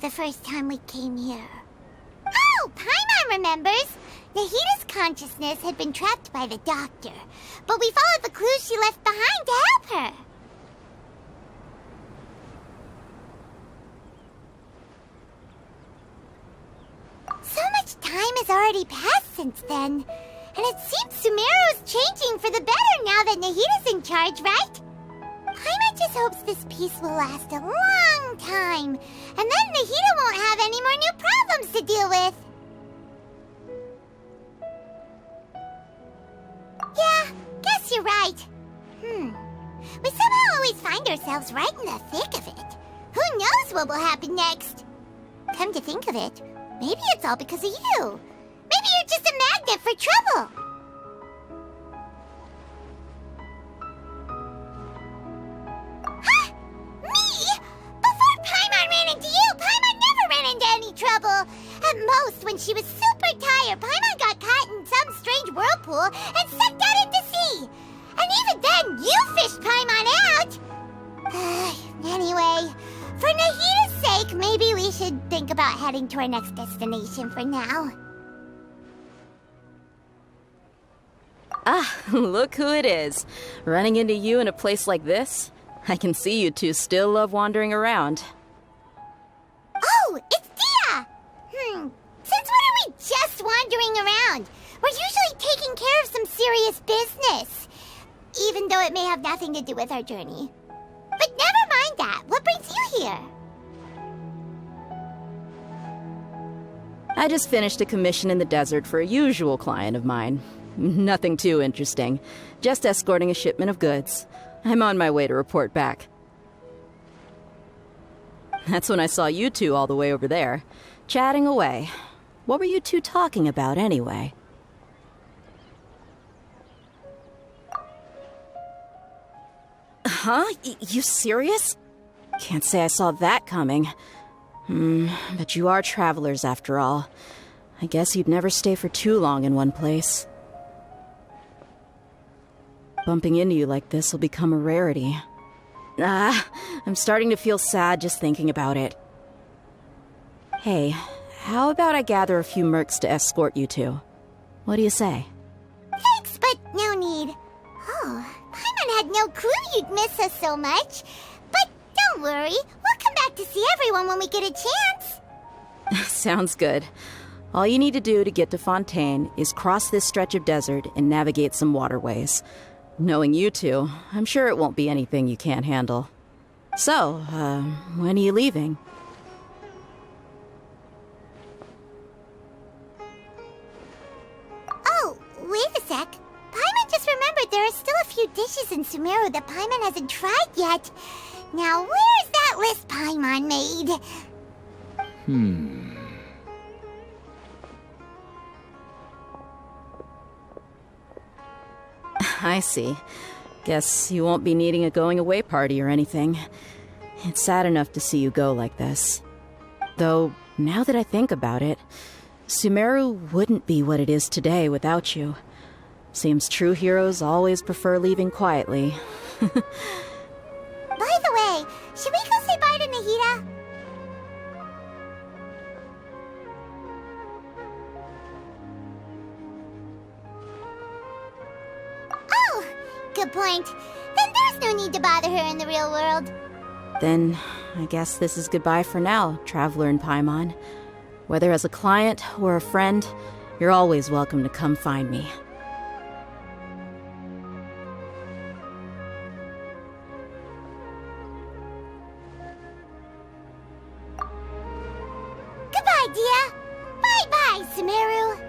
The first time we came here. Oh, Paimon remembers! Nahita's consciousness had been trapped by the doctor, but we followed the clues she left behind to help her. So much time has already passed since then, and it seems Sumeru's changing for the better now that Nahita's in charge, right? Paimon just hopes this peace will last a long time, and then Nahita won't have any more new problems to deal with. Yeah, guess you're right. We somehow always find ourselves right in the thick of it. Who knows what will happen next? Come to think of it, maybe it's all because of you. Maybe you're just a magnet for trouble. Trouble. At most, when she was super tired, Paimon got caught in some strange whirlpool and sucked out into sea. And even then, you fished Paimon out. Anyway, for Nahita's sake, maybe we should think about heading to our next destination for now. Ah, look who it is. Running into you in a place like this? I can see you two still love wandering around. Oh, it's Dia! Since when are we just wandering around? We're usually taking care of some serious business. Even though it may have nothing to do with our journey. But never mind that. What brings you here? I just finished a commission in the desert for a usual client of mine. Nothing too interesting. Just escorting a shipment of goods. I'm on my way to report back. That's when I saw you two all the way over there, chatting away. What were you two talking about, anyway? Huh? You serious? Can't say I saw that coming. But you are travelers, after all. I guess you'd never stay for too long in one place. Bumping into you like this will become a rarity. I'm starting to feel sad just thinking about it. Hey, how about I gather a few mercs to escort you two? What do you say? Thanks, but no need. Oh, Paimon had no clue you'd miss us so much. But don't worry, we'll come back to see everyone when we get a chance. Sounds good. All you need to do to get to Fontaine is cross this stretch of desert and navigate some waterways. Knowing you two, I'm sure it won't be anything you can't handle. So, when are you leaving? Oh, wait a sec. Paimon just remembered there are still a few dishes in Sumeru that Paimon hasn't tried yet. Now, where's that list Paimon made? I see. Guess you won't be needing a going-away party or anything. It's sad enough to see you go like this. Though, now that I think about it, Sumeru wouldn't be what it is today without you. Seems true heroes always prefer leaving quietly. By the way, should we go say bye to Nahita? Good point. Then there's no need to bother her in the real world. Then, I guess this is goodbye for now, Traveler in Paimon. Whether as a client or a friend, you're always welcome to come find me. Goodbye, Dia. Bye-bye, Sumeru.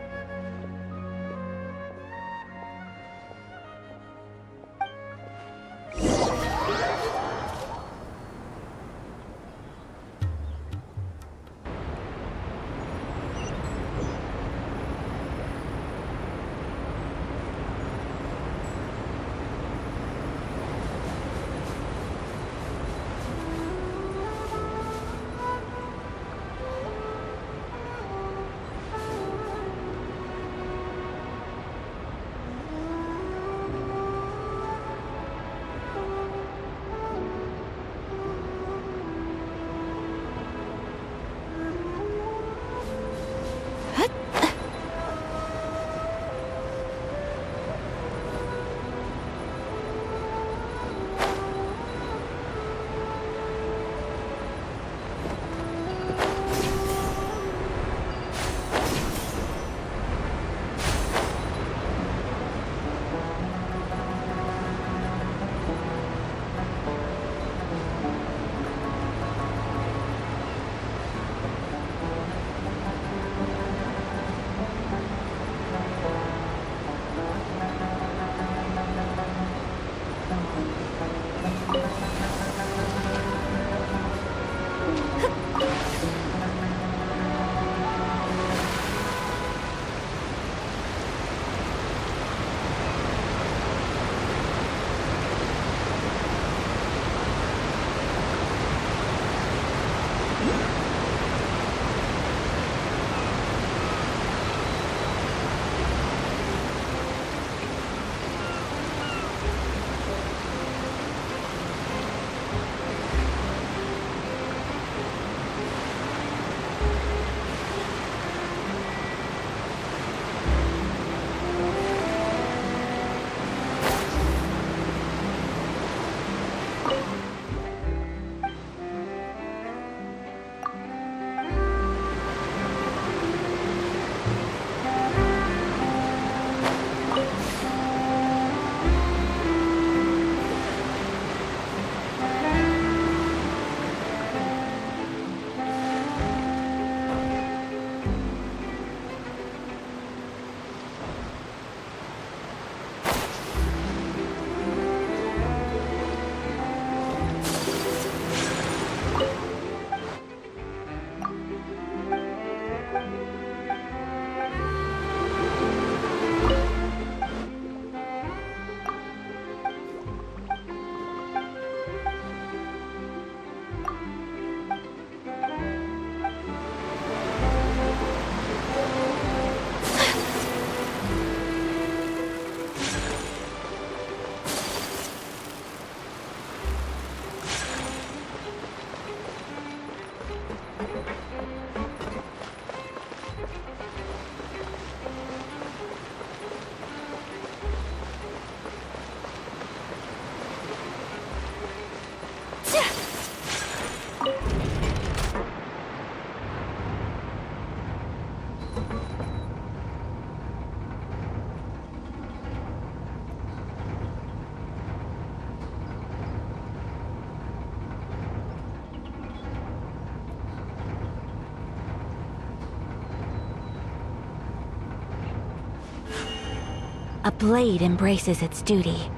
A blade embraces its duty,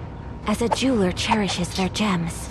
as a jeweler cherishes their gems.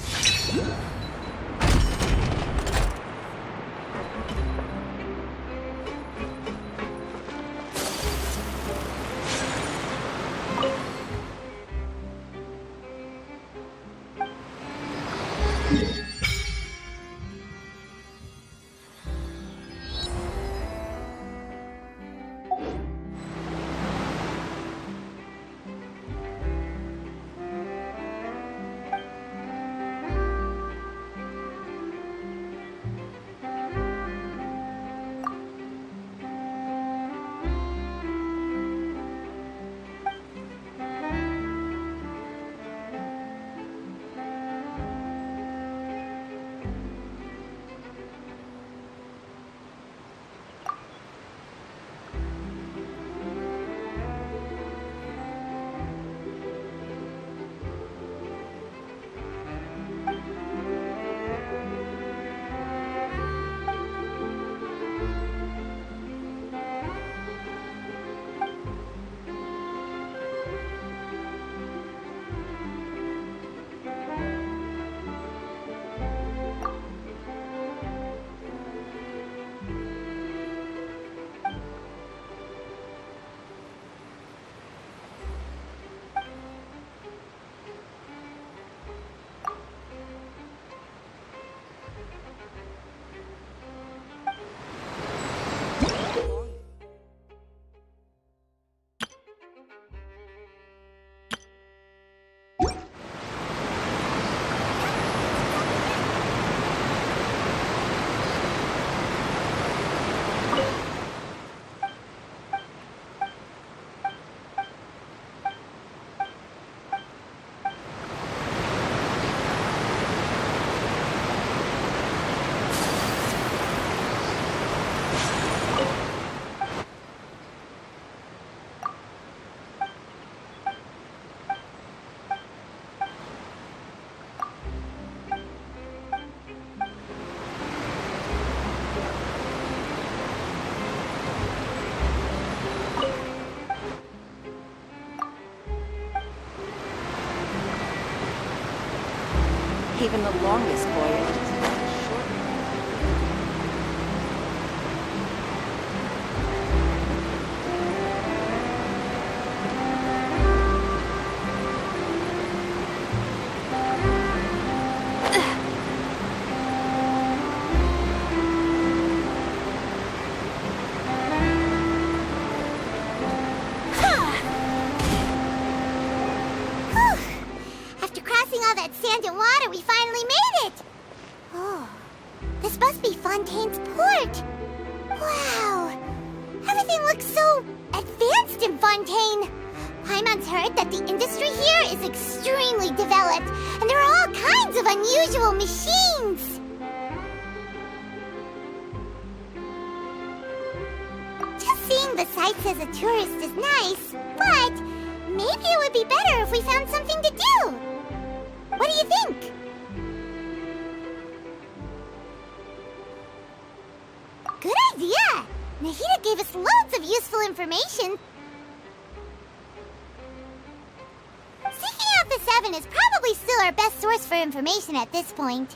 Even the longest voyage is much shorter. After crossing all that sand and water, we finally made it! Oh, this must be Fontaine's port. Wow, everything looks so advanced in Fontaine. Paimon's heard that the industry here is extremely developed, and there are all kinds of unusual machines. Just seeing the sights as a tourist is nice, but maybe it would be better if we found something to do. What do you think? Good idea! Nahida gave us loads of useful information. Seeking out the Seven is probably still our best source for information at this point.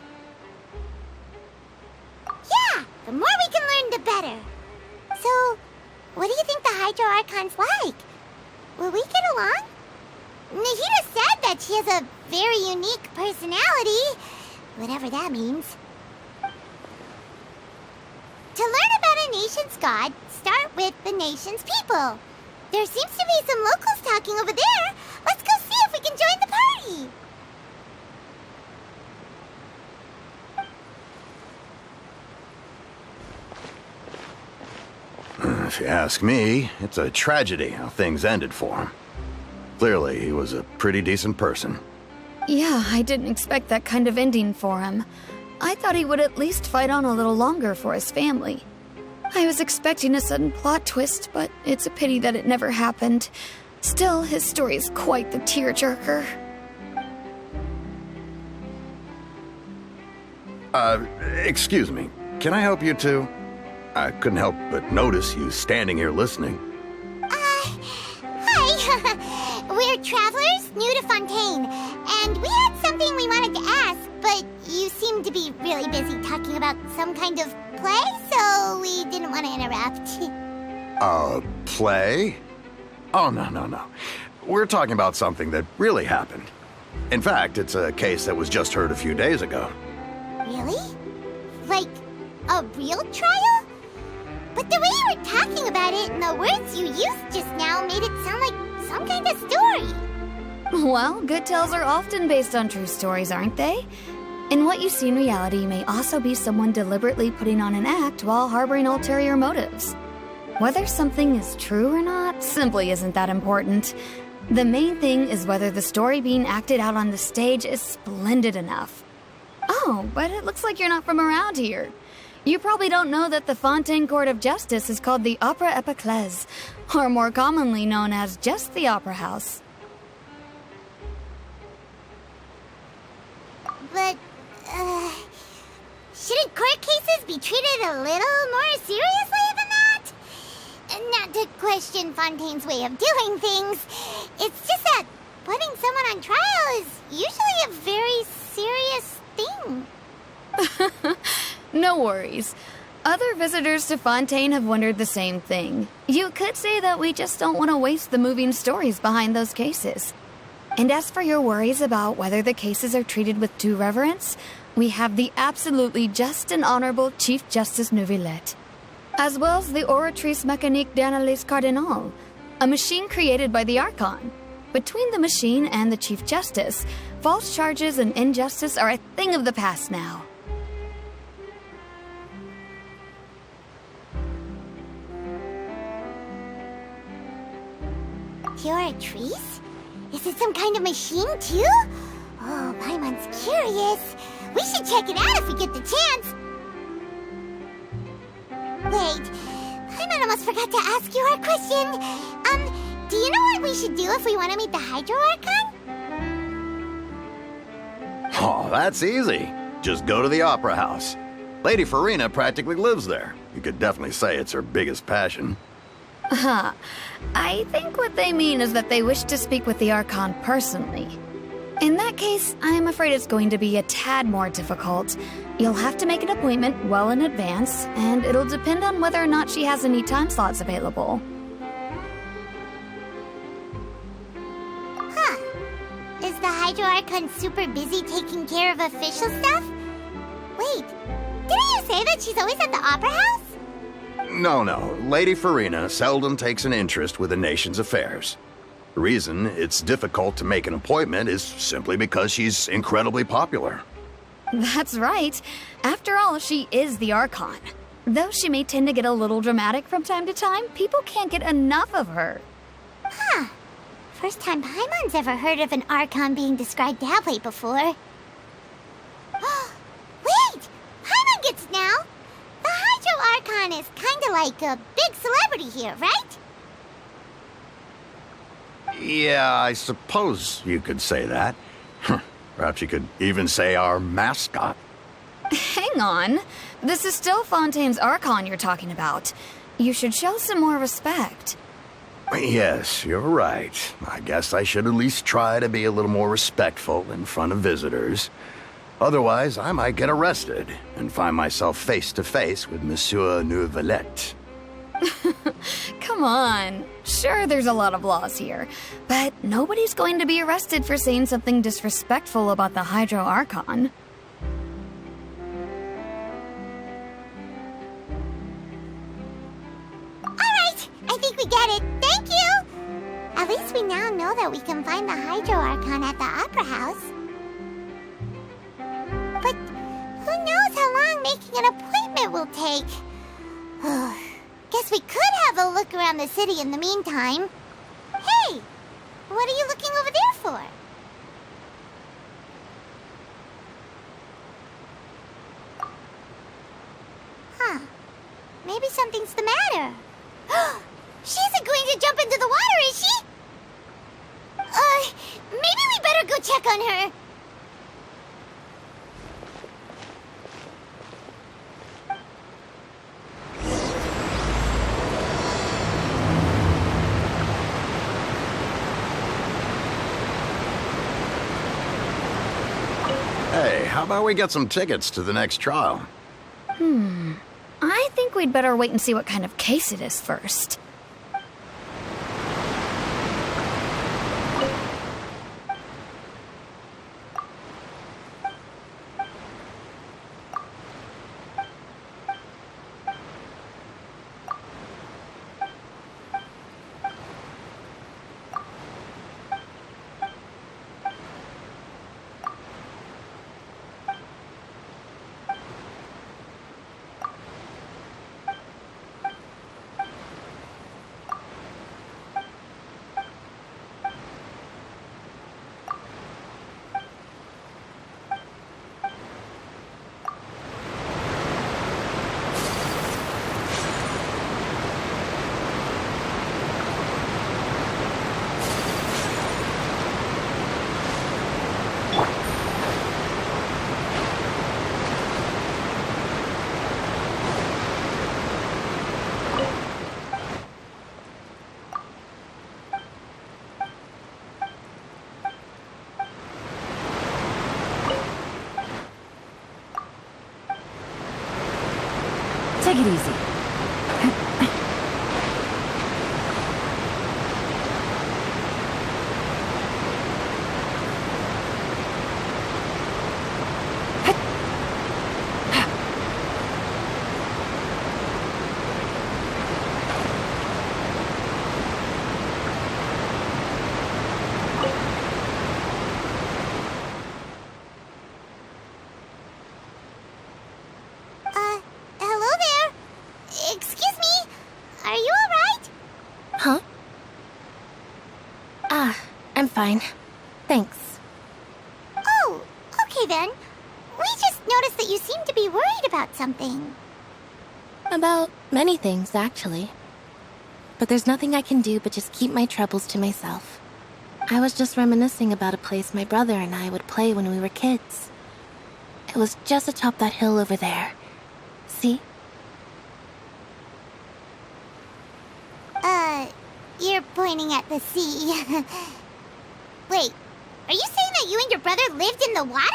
Yeah, the more we can learn, the better. So, what do you think the Hydro Archon's like? Will we get along? Nahida said that she has a very unique personality, whatever that means. To learn about a nation's god, start with the nation's people. There seems to be some locals talking over there. Let's go see if we can join the party. If you ask me, it's a tragedy how things ended for him. Clearly, he was a pretty decent person. Yeah, I didn't expect that kind of ending for him. I thought he would at least fight on a little longer for his family. I was expecting a sudden plot twist, but it's a pity that it never happened. Still, his story is quite the tearjerker. Excuse me. Can I help you too? I couldn't help but notice you standing here listening. Hi. We're travelers new to Fontaine, and we had something we wanted to ask, but you seemed to be really busy talking about some kind of play, so we didn't want to interrupt. Play? Oh, no. We're talking about something that really happened. In fact, it's a case that was just heard a few days ago. Really? Like, a real trial? But the way you were talking about it and the words you used just now made it sound like some kind of story. Well, good tales are often based on true stories, aren't they? And what you see in reality may also be someone deliberately putting on an act while harboring ulterior motives. Whether something is true or not simply isn't that important. The main thing is whether the story being acted out on the stage is splendid enough. Oh, but it looks like you're not from around here. You probably don't know that the Fontaine Court of Justice is called the Opera Epiclese, or more commonly known as just the Opera House. But, shouldn't court cases be treated a little more seriously than that? Not to question Fontaine's way of doing things. It's just that putting someone on trial is usually a very serious thing. No worries. Other visitors to Fontaine have wondered the same thing. You could say that we just don't want to waste the moving stories behind those cases. And as for your worries about whether the cases are treated with due reverence, we have the absolutely just and honorable Chief Justice Neuvillette, as well as the Oratrice Mécanique d'Analyse Cardinal, a machine created by the Archon. Between the machine and the Chief Justice, false charges and injustice are a thing of the past now. Oratrice? Is it some kind of machine, too? Oh, Paimon's curious. We should check it out if we get the chance. Wait, Paimon almost forgot to ask you our question. Do you know what we should do if we want to meet the Hydro Archon? Oh, that's easy. Just go to the Opera House. Lady Furina practically lives there. You could definitely say it's her biggest passion. I think what they mean is that they wish to speak with the Archon personally. In that case, I'm afraid it's going to be a tad more difficult. You'll have to make an appointment well in advance, and it'll depend on whether or not she has any time slots available. Huh. Is the Hydro Archon super busy taking care of official stuff? Wait, didn't you say that she's always at the Opera House? No. Lady Furina seldom takes an interest with the nation's affairs. The reason it's difficult to make an appointment is simply because she's incredibly popular. That's right. After all, she is the Archon. Though she may tend to get a little dramatic from time to time, people can't get enough of her. Huh. First time Paimon's ever heard of an Archon being described that way before. Wait! Paimon gets it now! The Hydro Archon is kinda like a big celebrity here, right? Yeah, I suppose you could say that. Perhaps you could even say our mascot. Hang on. This is still Fontaine's Archon you're talking about. You should show some more respect. Yes, you're right. I guess I should at least try to be a little more respectful in front of visitors. Otherwise, I might get arrested and find myself face to face with Monsieur Neuvillette. Come on. Sure, there's a lot of laws here, but nobody's going to be arrested for saying something disrespectful about the Hydro Archon. Alright, I think we get it. Thank you! At least we now know that we can find the Hydro Archon at the Opera House. But who knows how long making an appointment will take? Guess we could have a look around the city in the meantime. Hey! What are you looking over there for? Huh. Maybe something's the matter. She isn't going to jump into the water, is she? Maybe we better go check on her. Hey, how about we get some tickets to the next trial? I think we'd better wait and see what kind of case it is first. Take it easy. Hello there. Excuse me. Are you alright? Huh? I'm fine. Thanks. Oh, okay then. We just noticed that you seem to be worried about something. About many things, actually. But there's nothing I can do but just keep my troubles to myself. I was just reminiscing about a place my brother and I would play when we were kids. It was just atop that hill over there. See? You're pointing at the sea. Wait, are you saying that you and your brother lived in the water?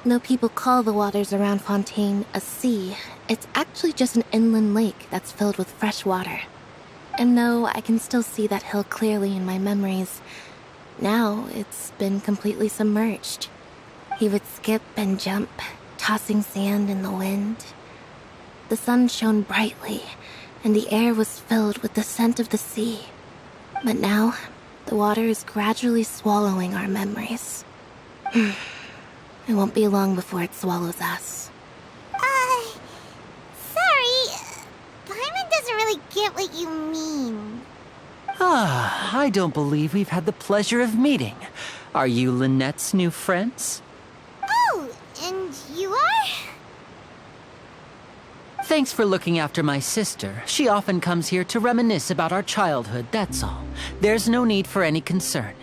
Though people call the waters around Fontaine a sea, it's actually just an inland lake that's filled with fresh water. And though I can still see that hill clearly in my memories, now it's been completely submerged. He would skip and jump, tossing sand in the wind. The sun shone brightly, and the air was filled with the scent of the sea. But now, the water is gradually swallowing our memories. It won't be long before it swallows us. Sorry. Paimon doesn't really get what you mean. I don't believe we've had the pleasure of meeting. Are you Lynette's new friends? Oh, and you are? Thanks for looking after my sister. She often comes here to reminisce about our childhood, that's all. There's no need for any concern.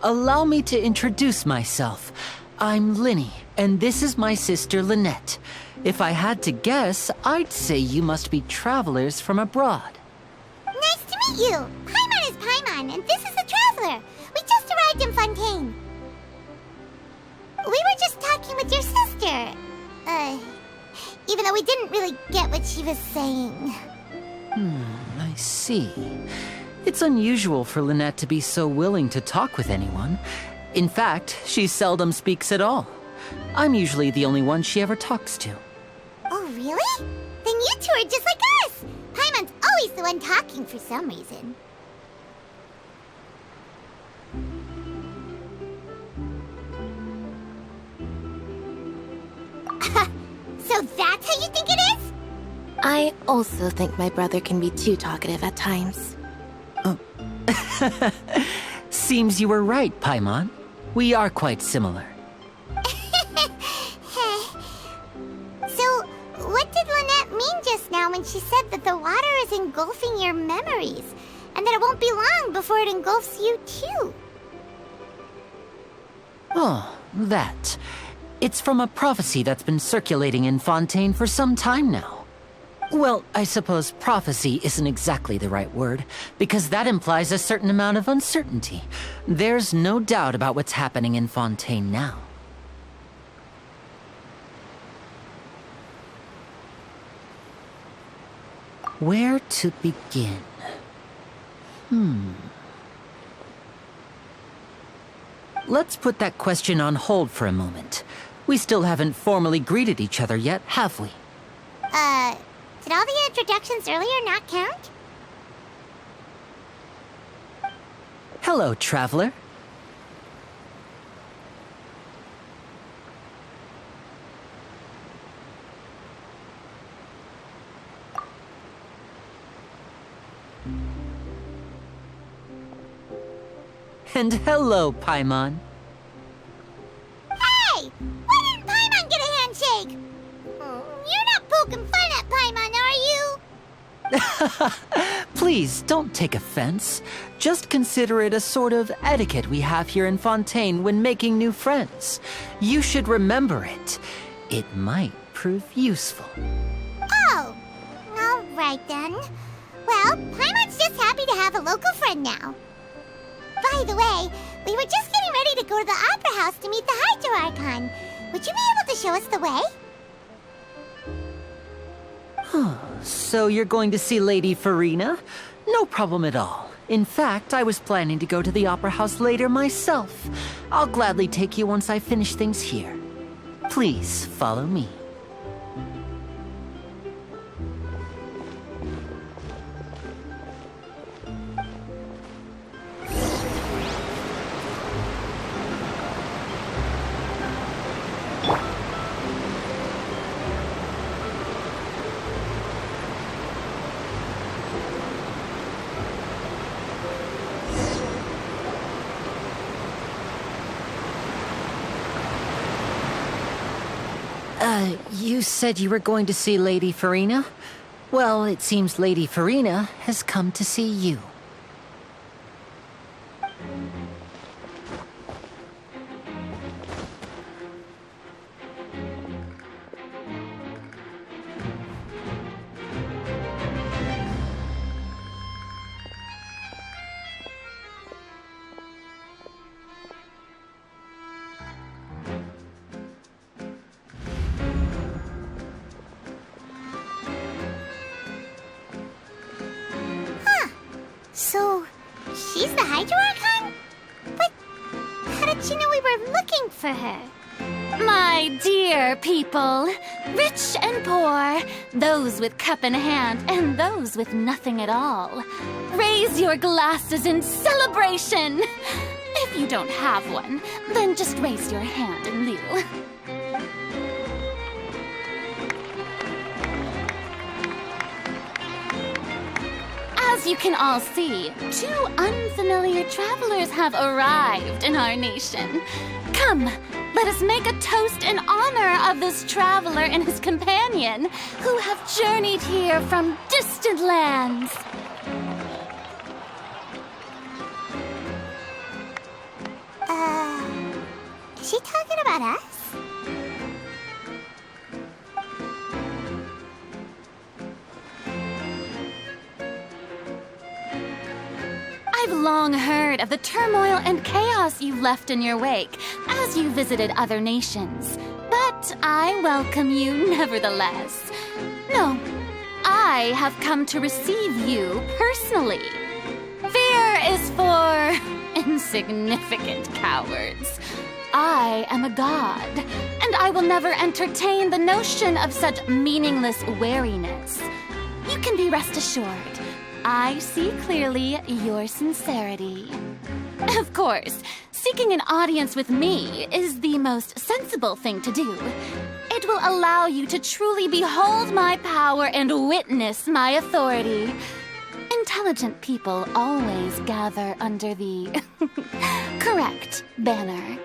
Allow me to introduce myself. I'm Linny, and this is my sister Lynette. If I had to guess, I'd say you must be travelers from abroad. Nice to meet you. Paimon is Paimon, and this is the Traveler. We just arrived in Fontaine. We were just talking with your sister. Even though we didn't really get what she was saying. I see. It's unusual for Lynette to be so willing to talk with anyone. In fact, she seldom speaks at all. I'm usually the only one she ever talks to. Oh, really? Then you two are just like us! Paimon's always the one talking for some reason. So that's how you think it is? I also think my brother can be too talkative at times. Seems you were right, Paimon. We are quite similar. So, what did Lynette mean just now when she said that the water is engulfing your memories, and that it won't be long before it engulfs you too? Oh, that. It's from a prophecy that's been circulating in Fontaine for some time now. Well, I suppose prophecy isn't exactly the right word, because that implies a certain amount of uncertainty. There's no doubt about what's happening in Fontaine now. Where to begin? Let's put that question on hold for a moment. We still haven't formally greeted each other yet, have we? Did all the introductions earlier not count? Hello, traveler. And hello, Paimon. Hey! Why didn't Paimon get a handshake? You're not poking fun at Paimon, are you? Please, don't take offense. Just consider it a sort of etiquette we have here in Fontaine when making new friends. You should remember it. It might prove useful. Oh, all right then. Well, Paimon's just happy to have a local friend now. By the way, we were just getting ready to go to the Opera House to meet the Hydro Archon. Would you be able to show us the way? So you're going to see Lady Furina? No problem at all. In fact, I was planning to go to the Opera House later myself. I'll gladly take you once I finish things here. Please, follow me. You said you were going to see Lady Furina? Well, it seems Lady Furina has come to see you. So, she's the Hydro Archon? But how did she know we were looking for her? My dear people, rich and poor, those with cup in hand and those with nothing at all, raise your glasses in celebration. If you don't have one, then just raise your hand in lieu. As you can all see, 2 unfamiliar travelers have arrived in our nation. Come, let us make a toast in honor of this traveler and his companion, who have journeyed here from distant lands. Is she talking about us? I've long heard of the turmoil and chaos you left in your wake as you visited other nations, but I welcome you nevertheless. No, I have come to receive you personally. Fear is for insignificant cowards. I am a god, and I will never entertain the notion of such meaningless wariness. You can be rest assured, I see clearly your sincerity. Of course, seeking an audience with me is the most sensible thing to do. It will allow you to truly behold my power and witness my authority. Intelligent people always gather under the correct banner.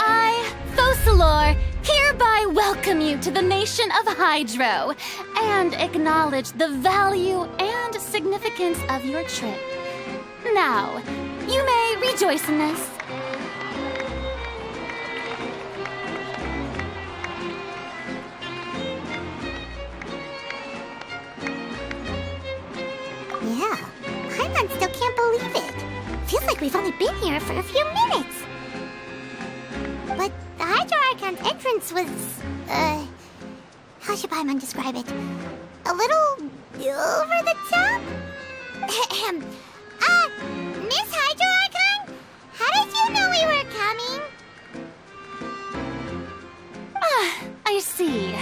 I, Focalors, hereby welcome you to the nation of Hydro and acknowledge the value and significance of your trip. Now, you may rejoice in this. Yeah, Paimon still can't believe it. Feels like we've only been here for a few minutes. But the Hydro Archon's entrance was, how should Paimon describe it? A little over the top? Miss Hydro Archon? How did you know we were coming? I see.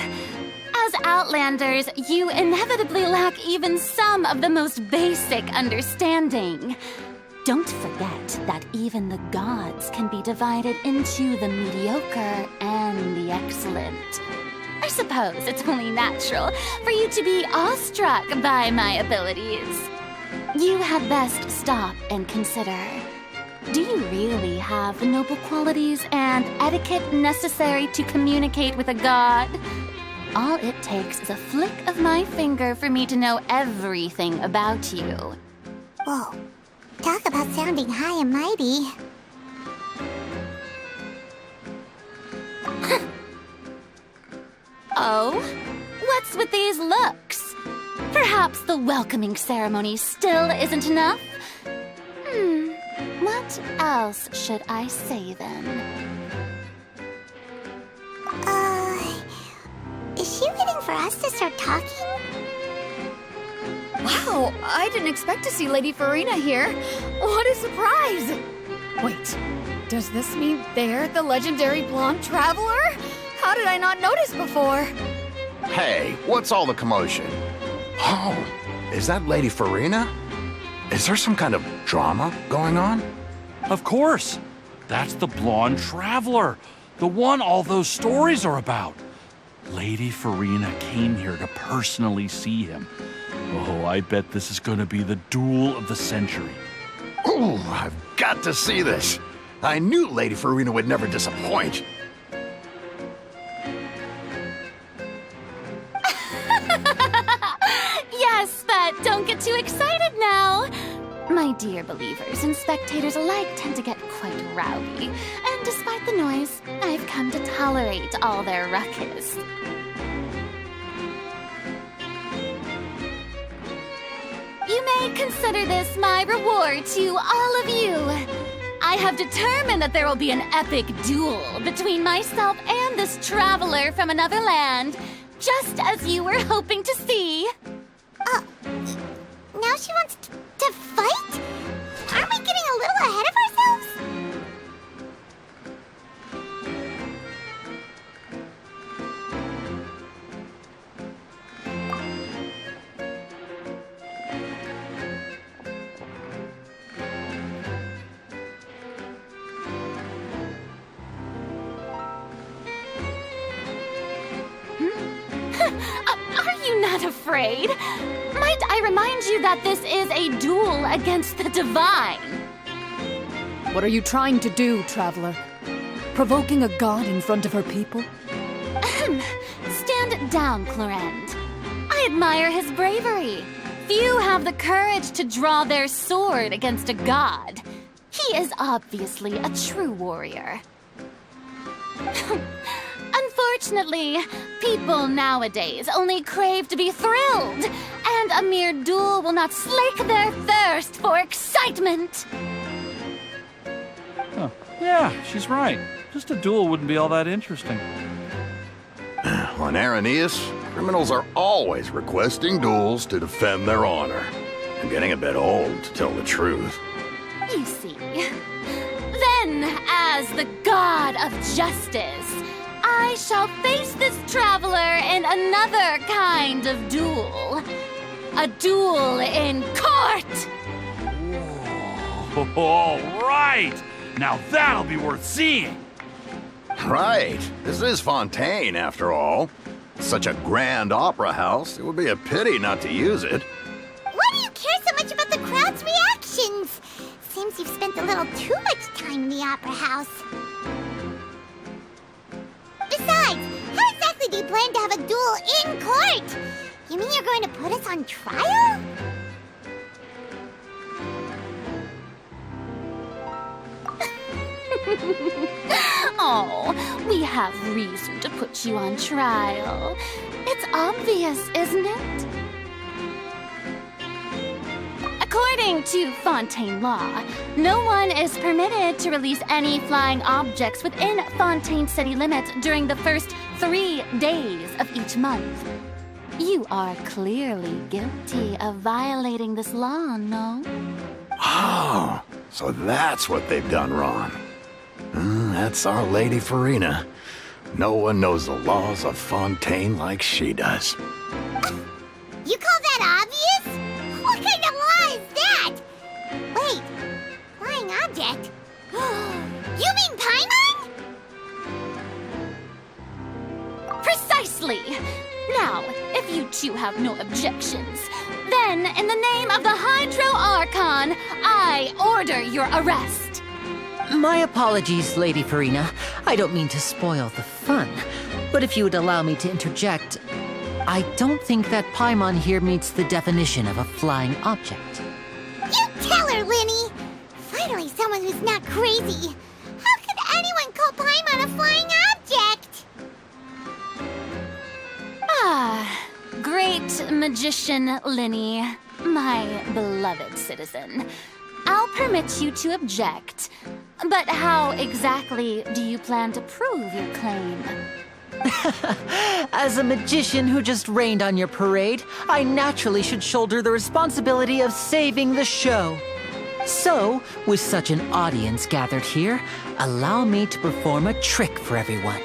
As Outlanders, you inevitably lack even some of the most basic understanding. Don't forget that even the gods can be divided into the mediocre and the excellent. I suppose it's only natural for you to be awestruck by my abilities. You had best stop and consider. Do you really have the noble qualities and etiquette necessary to communicate with a god? All it takes is a flick of my finger for me to know everything about you. Whoa. Talk about sounding high and mighty. Oh? What's with these looks? Perhaps the welcoming ceremony still isn't enough? What else should I say then? Is she waiting for us to start talking? Wow, I didn't expect to see Lady Furina here. What a surprise! Wait, does this mean they're the legendary blonde traveler? How did I not notice before? Hey, what's all the commotion? Oh, is that Lady Furina? Is there some kind of drama going on? Of course. That's the blonde traveler. The one all those stories are about. Lady Furina came here to personally see him. Oh, I bet this is going to be the duel of the century. Ooh, I've got to see this. I knew Lady Furina would never disappoint. Yes, but don't get too excited now. My dear believers and spectators alike tend to get quite rowdy, and despite the noise, I've come to tolerate all their ruckus. You may consider this my reward to all of you. I have determined that there will be an epic duel between myself and this traveler from another land, just as you were hoping to see. Now she wants to fight? not afraid. Might I remind you that this is a duel against the divine? What are you trying to do, traveler? Provoking a god in front of her people? Stand down, Clorinde. I admire his bravery. Few have the courage to draw their sword against a god. He is obviously a true warrior. Unfortunately, people nowadays only crave to be thrilled, and a mere duel will not slake their thirst for excitement. Oh, yeah, she's right. Just a duel wouldn't be all that interesting. On Araneus, criminals are always requesting duels to defend their honor. I'm getting a bit old, to tell the truth. You see. Then, as the god of justice, I shall face this traveler in another kind of duel. A duel in court! Whoa, all right! Now that'll be worth seeing! Right. This is Fontaine, after all. Such a grand opera house, it would be a pity not to use it. Why do you care so much about the crowd's reactions? Seems you've spent a little too much time in the opera house. Besides, how exactly do you plan to have a duel in court? You mean you're going to put us on trial? Oh, we have reason to put you on trial. It's obvious, isn't it? According to Fontaine law, no one is permitted to release any flying objects within Fontaine city limits during the first 3 days of each month. You are clearly guilty of violating this law, no? Oh, so that's what they've done wrong. That's our Lady Furina. No one knows the laws of Fontaine like she does. You call that obvious? What kind of law is that? Wait, flying object? You mean Paimon? Precisely! Now, if you two have no objections, then in the name of the Hydro Archon, I order your arrest. My apologies, Lady Furina. I don't mean to spoil the fun, but if you would allow me to interject, I don't think that Paimon here meets the definition of a flying object. You tell her, Linny! Finally someone who's not crazy. How could anyone call Paimon a flying object? Ah, great magician Linny, my beloved citizen. I'll permit you to object, but how exactly do you plan to prove your claim? As a magician who just rained on your parade, I naturally should shoulder the responsibility of saving the show. So, with such an audience gathered here, allow me to perform a trick for everyone.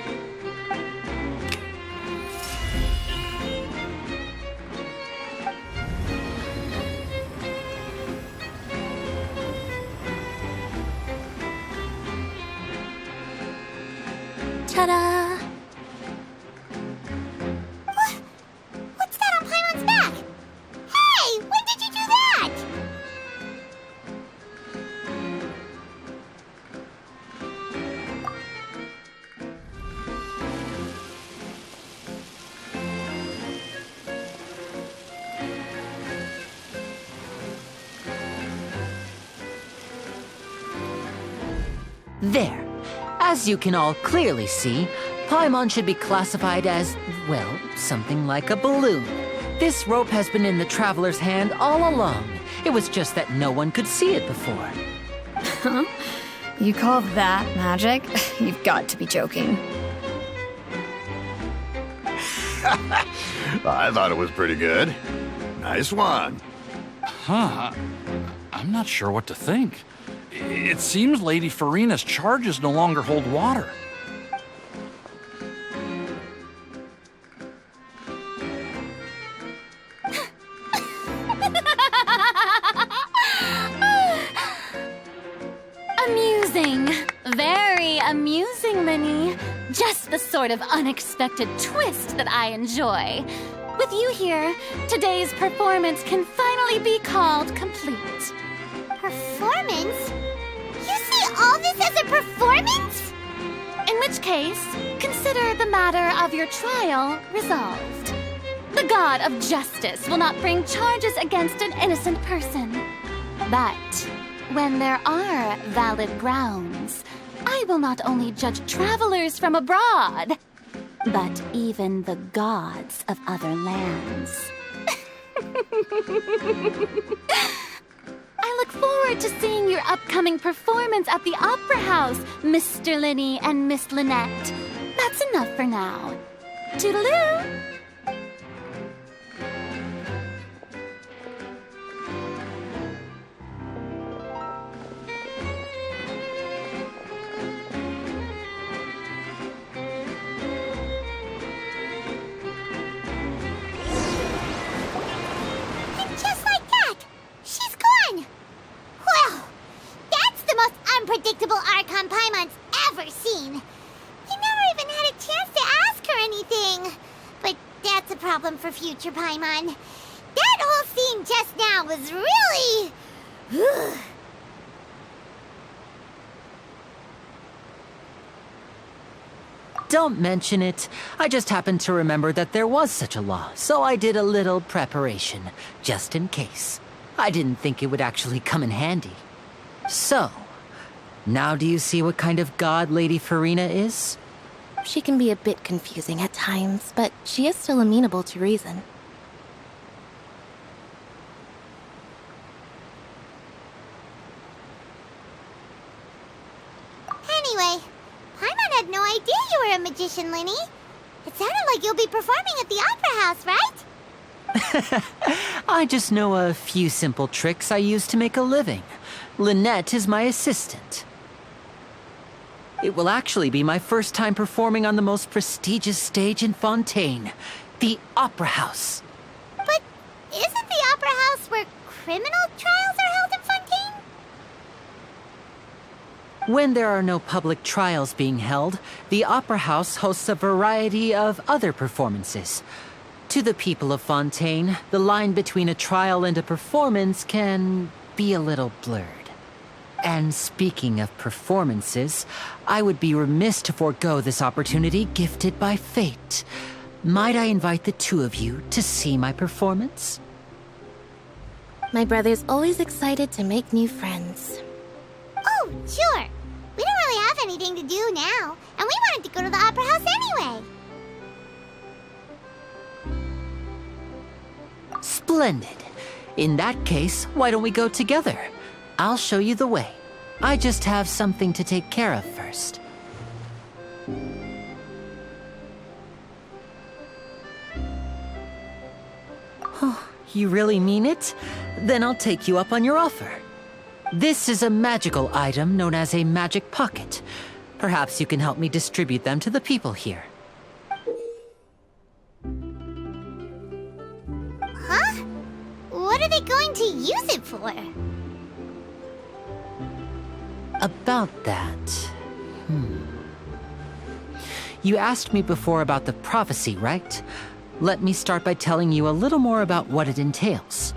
Ta-da! What's that on Paimon's back? Hey, when did you do that? There. As you can all clearly see, Paimon should be classified as, well, something like a balloon. This rope has been in the traveler's hand all along. It was just that no one could see it before. Huh? You call that magic? You've got to be joking. I thought it was pretty good. Nice one. Huh. I'm not sure what to think. It seems Lady Furina's charges no longer hold water. Amusing. Very amusing, Linny. Just the sort of unexpected twist that I enjoy. With you here, today's performance can finally be called complete. Performance? You see all this as a performance? In which case, consider the matter of your trial resolved. The god of justice will not bring charges against an innocent person. But when there are valid grounds, I will not only judge travelers from abroad, but even the gods of other lands. I look forward to seeing your upcoming performance at the Opera House, Mr. Linny and Miss Lynette. That's enough for now. Toodaloo! Unpredictable Archon Paimon's ever seen. You never even had a chance to ask her anything. But that's a problem for future Paimon. That whole scene just now was really... Don't mention it. I just happened to remember that there was such a law, so I did a little preparation, just in case. I didn't think it would actually come in handy. So... now do you see what kind of god Lady Furina is? She can be a bit confusing at times, but she is still amenable to reason. Anyway, Paimon had no idea you were a magician, Linny. It sounded like you'll be performing at the Opera House, right? I just know a few simple tricks I use to make a living. Lynette is my assistant. It will actually be my first time performing on the most prestigious stage in Fontaine, the Opera House. But isn't the Opera House where criminal trials are held in Fontaine? When there are no public trials being held, the Opera House hosts a variety of other performances. To the people of Fontaine, the line between a trial and a performance can be a little blurred. And speaking of performances, I would be remiss to forego this opportunity gifted by fate. Might I invite the two of you to see my performance? My brother's always excited to make new friends. Oh, sure. We don't really have anything to do now, and we wanted to go to the Opera House anyway. Splendid. In that case, why don't we go together? I'll show you the way. I just have something to take care of first. Oh, you really mean it? Then I'll take you up on your offer. This is a magical item known as a magic pocket. Perhaps you can help me distribute them to the people here. Huh? What are they going to use it for? About that... You asked me before about the prophecy, right? Let me start by telling you a little more about what it entails.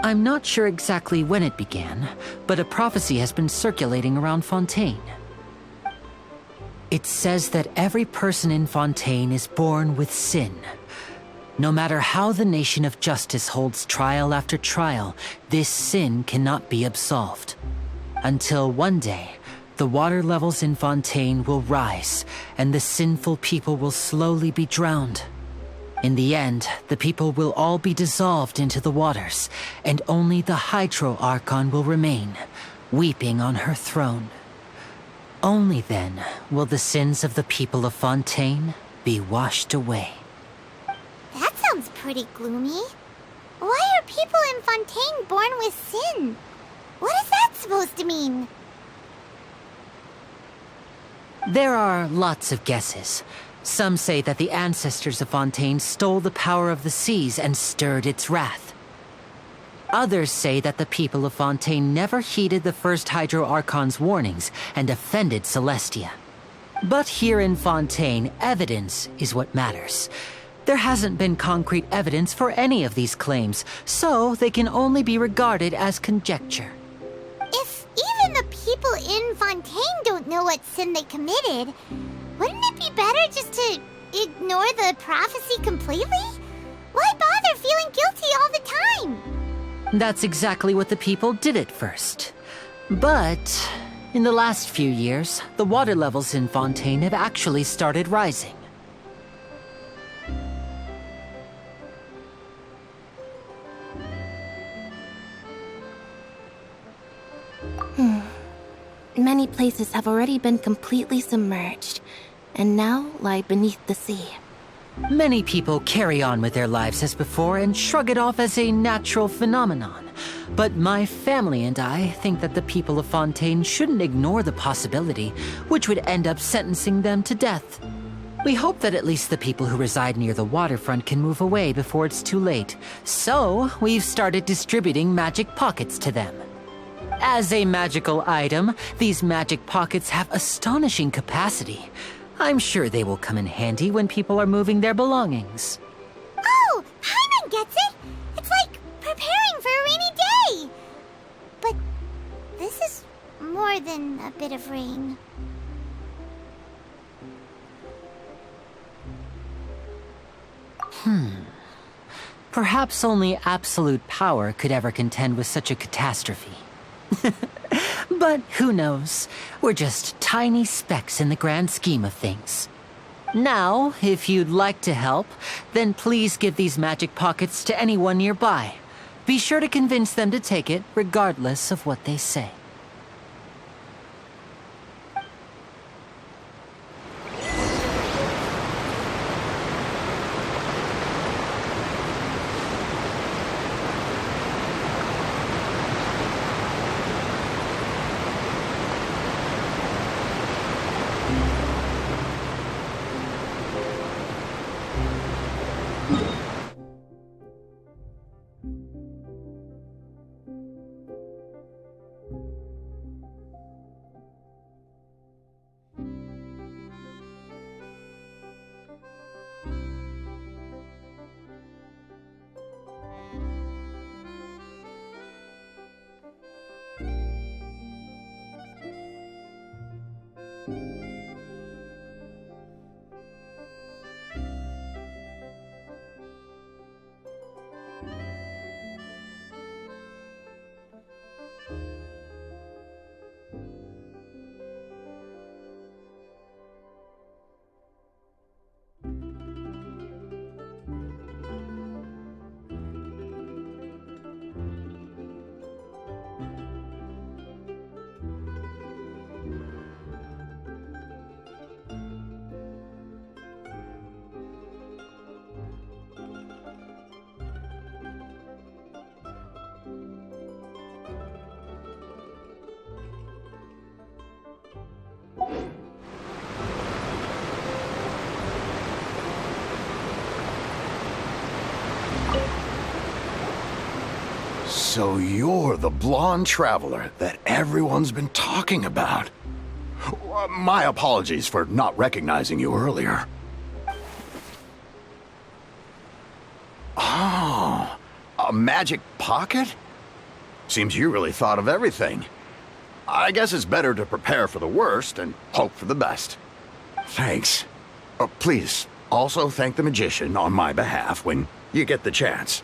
I'm not sure exactly when it began, but a prophecy has been circulating around Fontaine. It says that every person in Fontaine is born with sin. No matter how the nation of justice holds trial after trial, this sin cannot be absolved. Until one day, the water levels in Fontaine will rise, and the sinful people will slowly be drowned. In the end, the people will all be dissolved into the waters, and only the Hydro Archon will remain, weeping on her throne. Only then will the sins of the people of Fontaine be washed away. That sounds pretty gloomy. Why are people in Fontaine born with sin? What is that supposed to mean? There are lots of guesses. Some say that the ancestors of Fontaine stole the power of the seas and stirred its wrath. Others say that the people of Fontaine never heeded the first Hydro Archon's warnings and offended Celestia. But here in Fontaine, evidence is what matters. There hasn't been concrete evidence for any of these claims, so they can only be regarded as conjecture. If even the people in Fontaine don't know what sin they committed, wouldn't it be better just to ignore the prophecy completely? Why bother feeling guilty all the time? That's exactly what the people did at first. But in the last few years, the water levels in Fontaine have actually started rising. Many places have already been completely submerged, and now lie beneath the sea. Many people carry on with their lives as before and shrug it off as a natural phenomenon. But my family and I think that the people of Fontaine shouldn't ignore the possibility, which would end up sentencing them to death. We hope that at least the people who reside near the waterfront can move away before it's too late. So, we've started distributing magic pockets to them. As a magical item, these magic pockets have astonishing capacity. I'm sure they will come in handy when people are moving their belongings. Oh, Paimon gets it! It's like preparing for a rainy day! But this is more than a bit of rain. Perhaps only absolute power could ever contend with such a catastrophe. But who knows? We're just tiny specks in the grand scheme of things. Now, if you'd like to help, then please give these magic pockets to anyone nearby. Be sure to convince them to take it, regardless of what they say. So you're the blonde traveler that everyone's been talking about. My apologies for not recognizing you earlier. Oh, a magic pocket? Seems you really thought of everything. I guess it's better to prepare for the worst and hope for the best. Thanks. Please, also thank the magician on my behalf when you get the chance.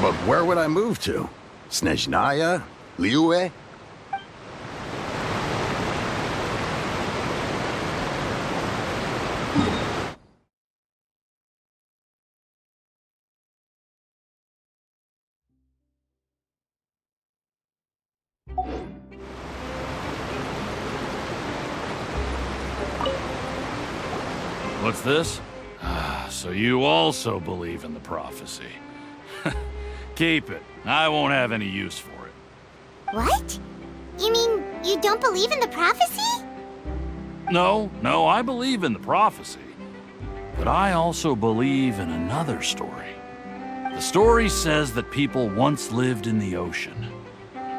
But where would I move to? Snezhnaya? Liyue? What's this? So you also believe in the prophecy. Keep it. I won't have any use for it. What? You mean you don't believe in the prophecy? No, I believe in the prophecy. But I also believe in another story. The story says that people once lived in the ocean.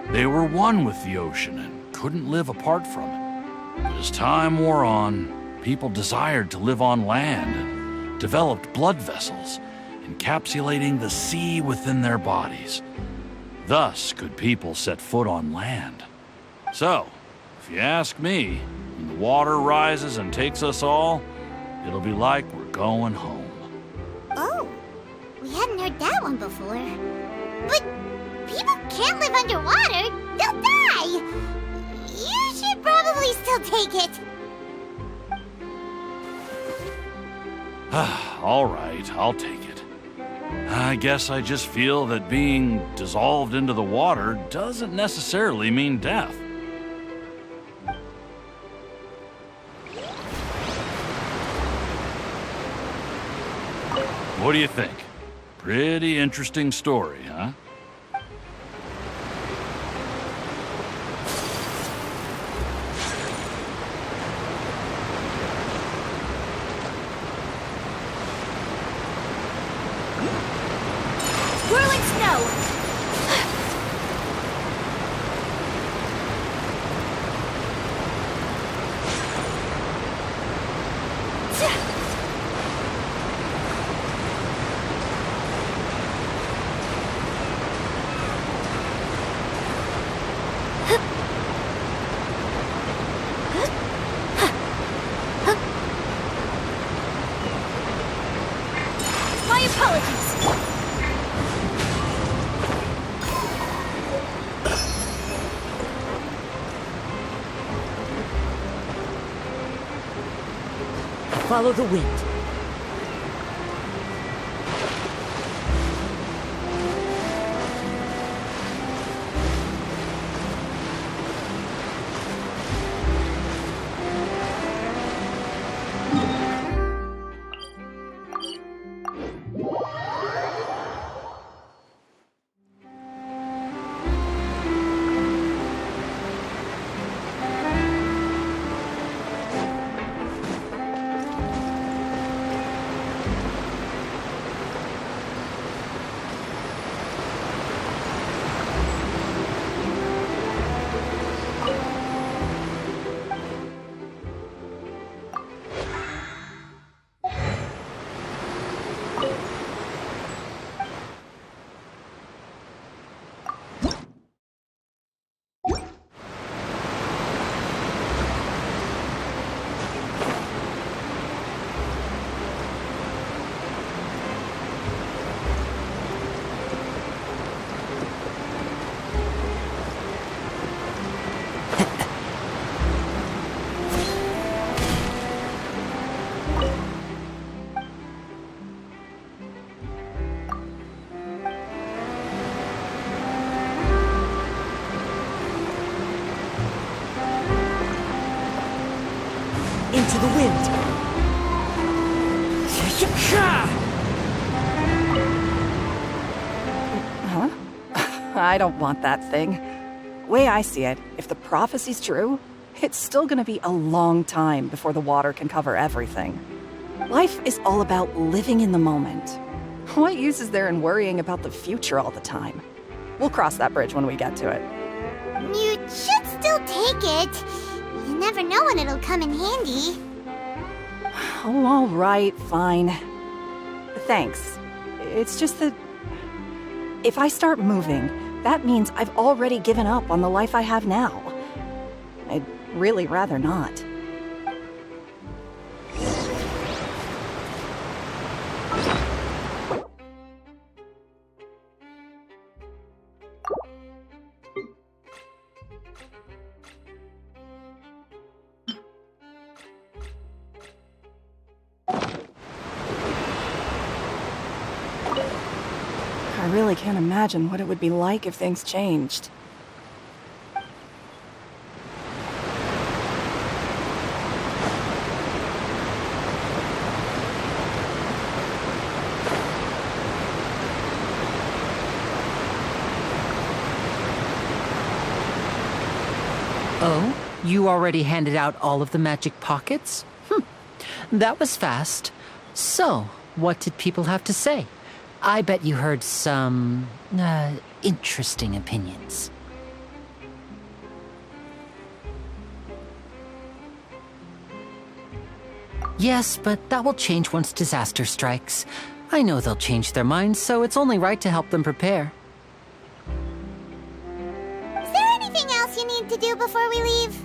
They were one with the ocean and couldn't live apart from it. But as time wore on, people desired to live on land and developed blood vessels, encapsulating the sea within their bodies. Thus could people set foot on land. So, if you ask me, when the water rises and takes us all, it'll be like we're going home. Oh, we hadn't heard that one before. But people can't live underwater. They'll die. You should probably still take it. All right, I'll take it. I guess I just feel that being dissolved into the water doesn't necessarily mean death. What do you think? Pretty interesting story, huh? Whirling snow! My apologies! Follow the wind. Into the wind. Huh? I don't want that thing. Way I see it, if the prophecy's true, it's still gonna be a long time before the water can cover everything. Life is all about living in the moment. What use is there in worrying about the future all the time? We'll cross that bridge when we get to it. You should still take it. You never know when it'll come in handy. Oh, all right, fine. Thanks. It's just that if I start moving, that means I've already given up on the life I have now. I'd really rather not. I really can't imagine what it would be like if things changed. Oh? You already handed out all of the magic pockets? That was fast. So, what did people have to say? I bet you heard some, interesting opinions. Yes, but that will change once disaster strikes. I know they'll change their minds, so it's only right to help them prepare. Is there anything else you need to do before we leave?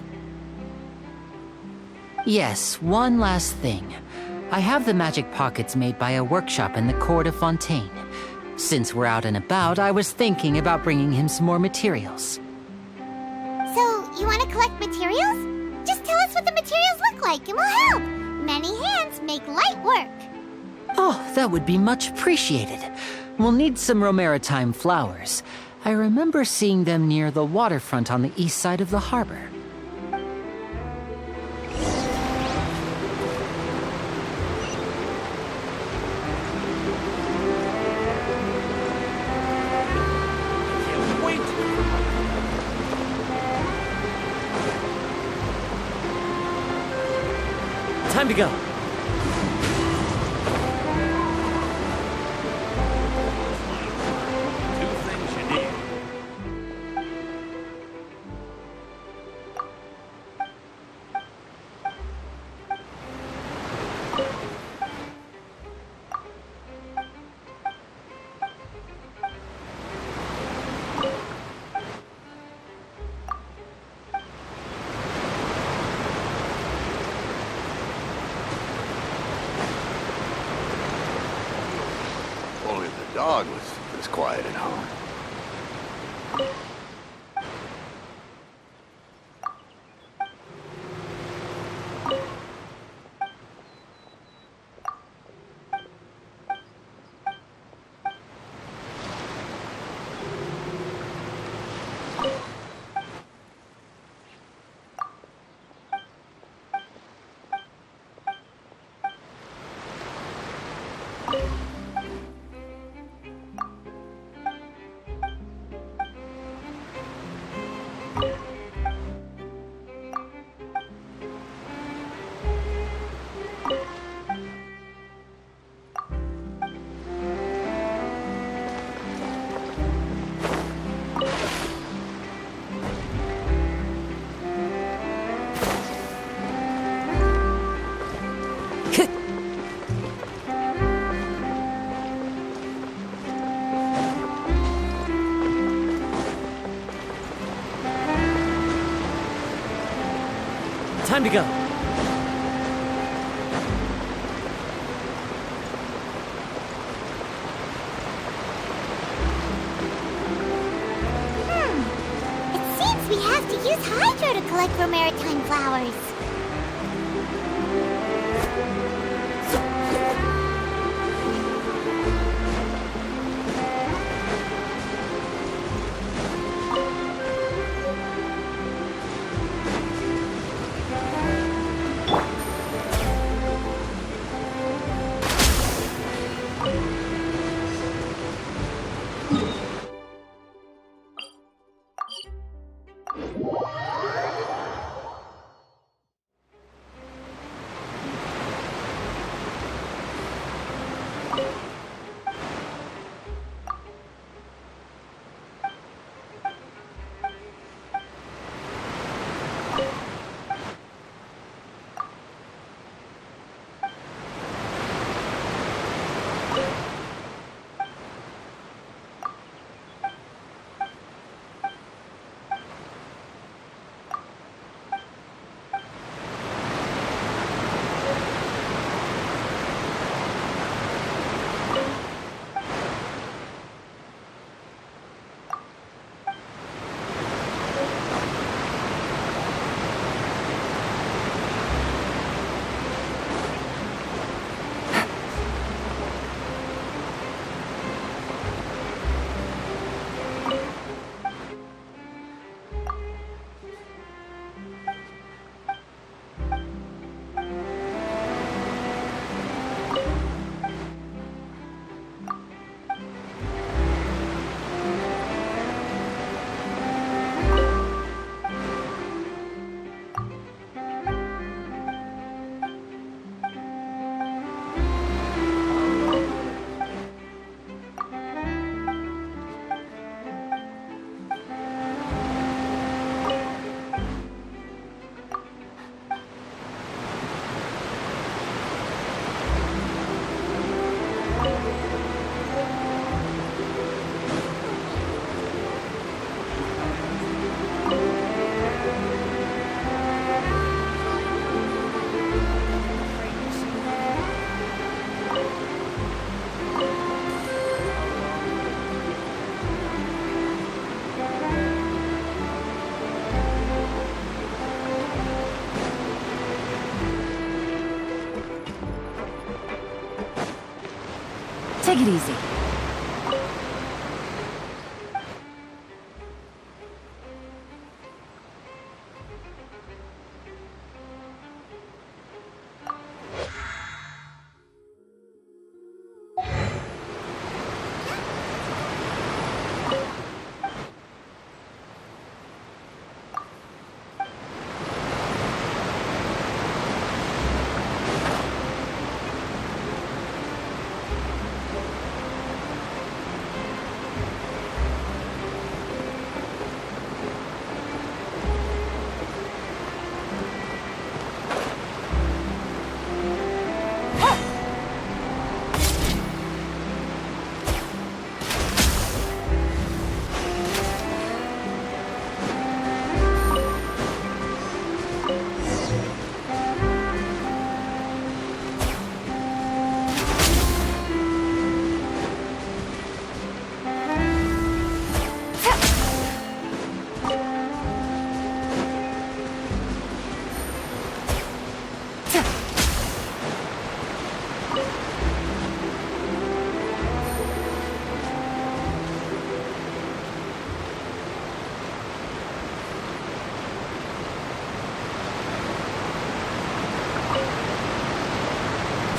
Yes, one last thing. I have the magic pockets made by a workshop in the court of Fontaine. Since we're out and about, I was thinking about bringing him some more materials. So, you want to collect materials? Just tell us what the materials look like and we'll help. Many hands make light work. Oh, that would be much appreciated. We'll need some Romaritime flowers. I remember seeing them near the waterfront on the east side of the harbor. Time to go. Only the dog was this quiet at home. Time to go. It seems we have to use Hydro to collect Romaritime flowers. Take it easy.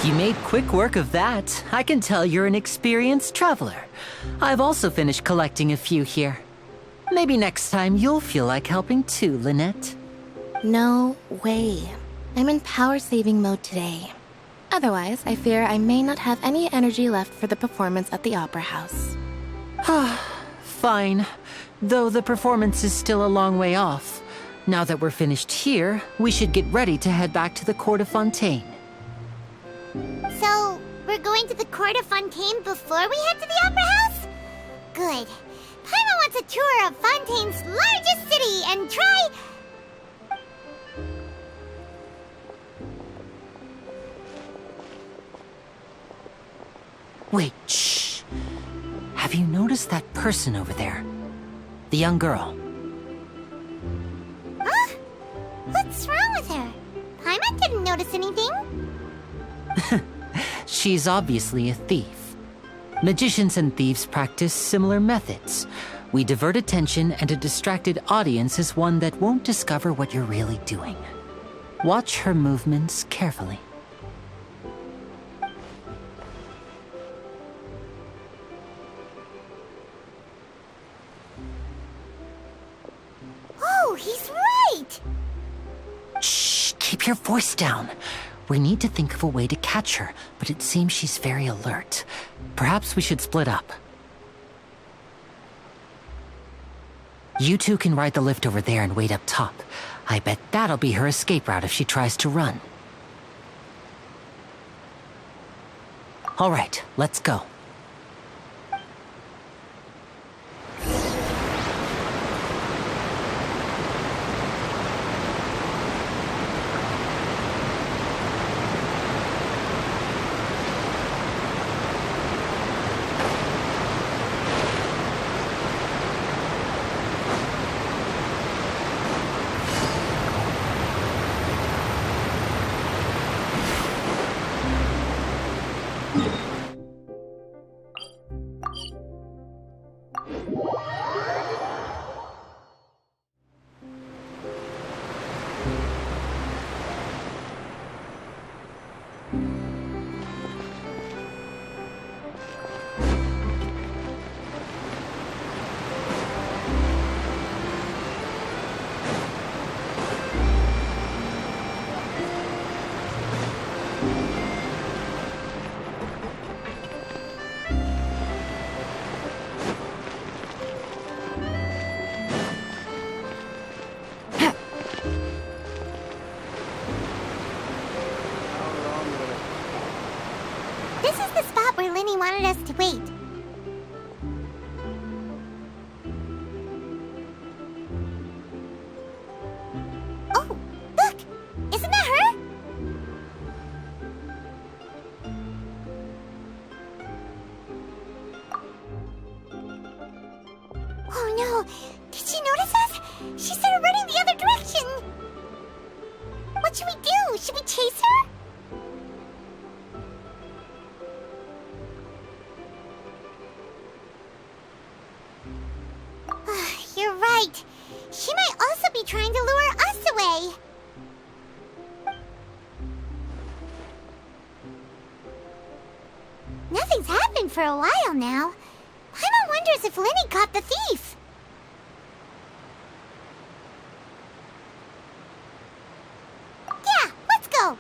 You made quick work of that. I can tell you're an experienced traveler. I've also finished collecting a few here. Maybe next time you'll feel like helping too, Lynette. No way. I'm in power-saving mode today. Otherwise, I fear I may not have any energy left for the performance at the Opera House. Fine. Though the performance is still a long way off. Now that we're finished here, we should get ready to head back to the Court of Fontaine. So, we're going to the Court of Fontaine before we head to the Opera House? Good. Paimon wants a tour of Fontaine's largest city and try... Wait, shh. Have you noticed that person over there? The young girl. Huh? What's wrong with her? Paimon didn't notice anything. She's obviously a thief. Magicians and thieves practice similar methods. We divert attention, and a distracted audience is one that won't discover what you're really doing. Watch her movements carefully. Oh, he's right! Shh, keep your voice down. We need to think of a way to catch her, but it seems she's very alert. Perhaps we should split up. You two can ride the lift over there and wait up top. I bet that'll be her escape route if she tries to run. All right, let's go. Lenny wanted us to wait. Oh, look! Isn't that her? Oh no! Did she notice us? She started running the other direction! What should we do? Should we chase her? right. She might also be trying to lure us away. Nothing's happened for a while now. Paimon wonders if Linny caught the thief. Yeah, let's go.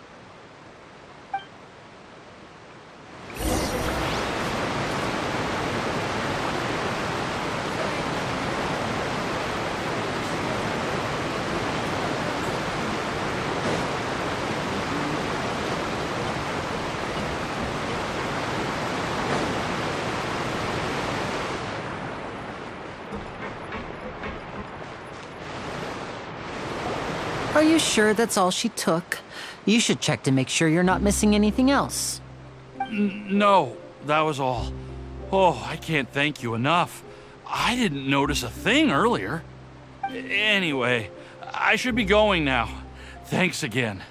Are you sure that's all she took? You should check to make sure you're not missing anything else. No, that was all. Oh, I can't thank you enough. I didn't notice a thing earlier. Anyway, I should be going now. Thanks again.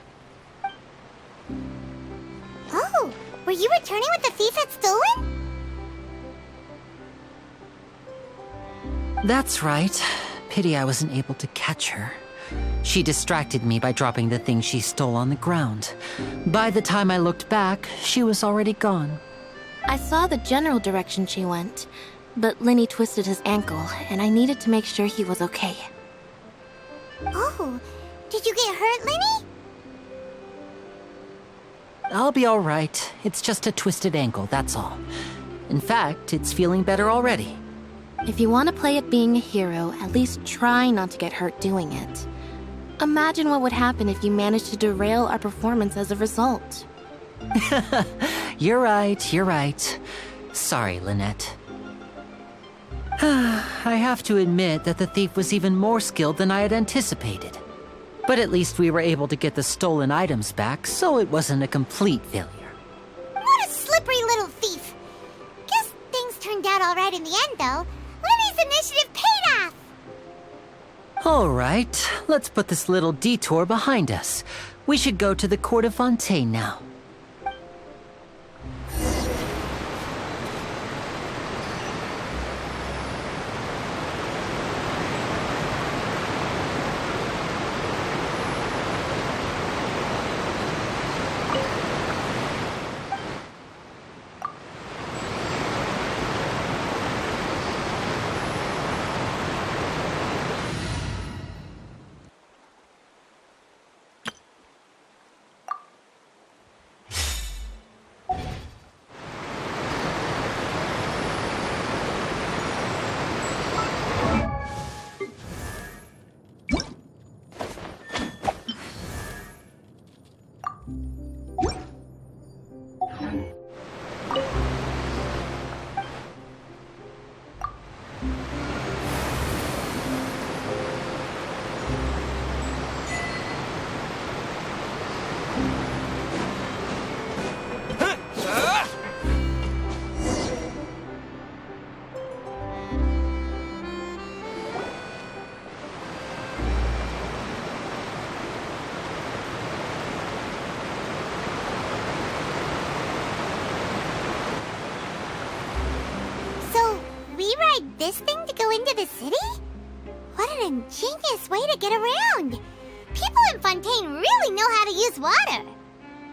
Oh, were you returning what the thief had stolen? That's right. Pity I wasn't able to catch her. She distracted me by dropping the thing she stole on the ground. By the time I looked back, she was already gone. I saw the general direction she went, but Linny twisted his ankle, and I needed to make sure he was okay. Oh, did you get hurt, Linny? I'll be all right. It's just a twisted ankle, that's all. In fact, it's feeling better already. If you want to play at being a hero, at least try not to get hurt doing it. Imagine what would happen if you managed to derail our performance as a result. You're right. Sorry, Lynette. I have to admit that the thief was even more skilled than I had anticipated. But at least we were able to get the stolen items back, so it wasn't a complete failure. What a slippery little thief. Guess things turned out all right in the end, though. Linny's initiative paid off. All right, let's put this little detour behind us. We should go to the court of Fontaine now. This thing to go into the city? What an ingenious way to get around! People in Fontaine really know how to use water!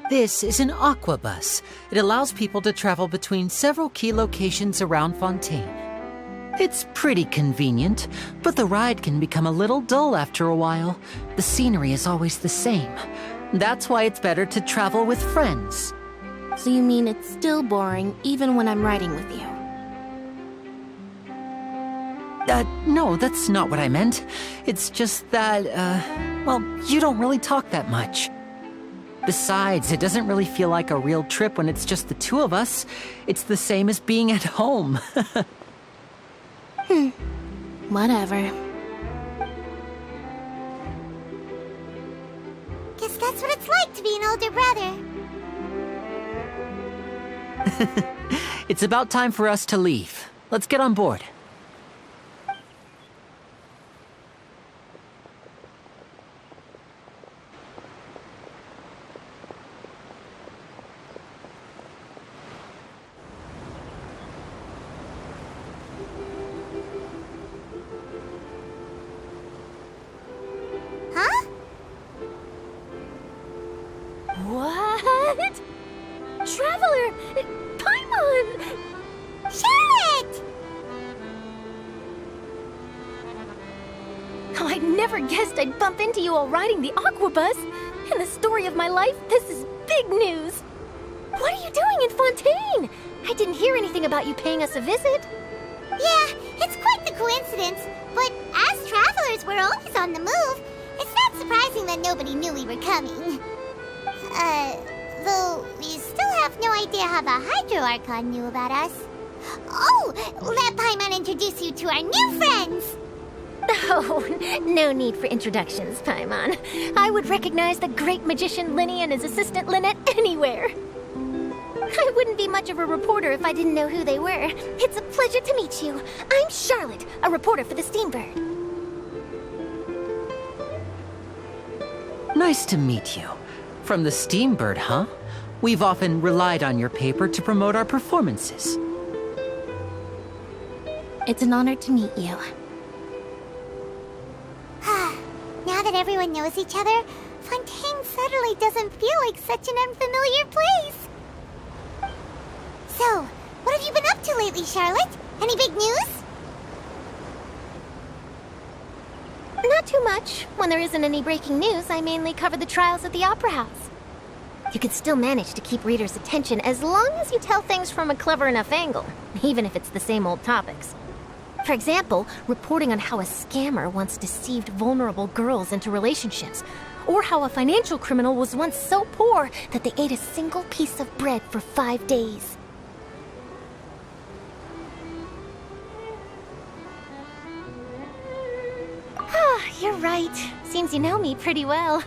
This is an aqua bus. It allows people to travel between several key locations around Fontaine. It's pretty convenient, but the ride can become a little dull after a while. The scenery is always the same. That's why it's better to travel with friends. So you mean it's still boring even when I'm riding with you? No, that's not what I meant. It's just that, well, you don't really talk that much. Besides, it doesn't really feel like a real trip when it's just the two of us. It's the same as being at home. Whatever. Guess that's what it's like to be an older brother. It's about time for us to leave. Let's get on board. Traveler! Paimon! Charlotte! Oh, I never guessed I'd bump into you all riding the Aquabus. In the story of my life, this is big news. What are you doing in Fontaine? I didn't hear anything about you paying us a visit. Yeah, it's quite the coincidence, but as travelers, we're always on the move. It's not surprising that nobody knew we were coming. Though we still have no idea how the Hydro Archon knew about us. Oh, let Paimon introduce you to our new friends! Oh, no need for introductions, Paimon. I would recognize the great magician Linny and his assistant Lynette anywhere. I wouldn't be much of a reporter if I didn't know who they were. It's a pleasure to meet you. I'm Charlotte, a reporter for the Steambird. Nice to meet you. From the Steambird, huh? We've often relied on your paper to promote our performances. It's an honor to meet you. Now that everyone knows each other, Fontaine suddenly doesn't feel like such an unfamiliar place. So, what have you been up to lately, Charlotte? Any big news? Not too much. When there isn't any breaking news, I mainly cover the trials at the Opera House. You can still manage to keep readers' attention as long as you tell things from a clever enough angle, even if it's the same old topics. For example, reporting on how a scammer once deceived vulnerable girls into relationships, or how a financial criminal was once so poor that they ate a single piece of bread for 5 days. You're right. Seems you know me pretty well.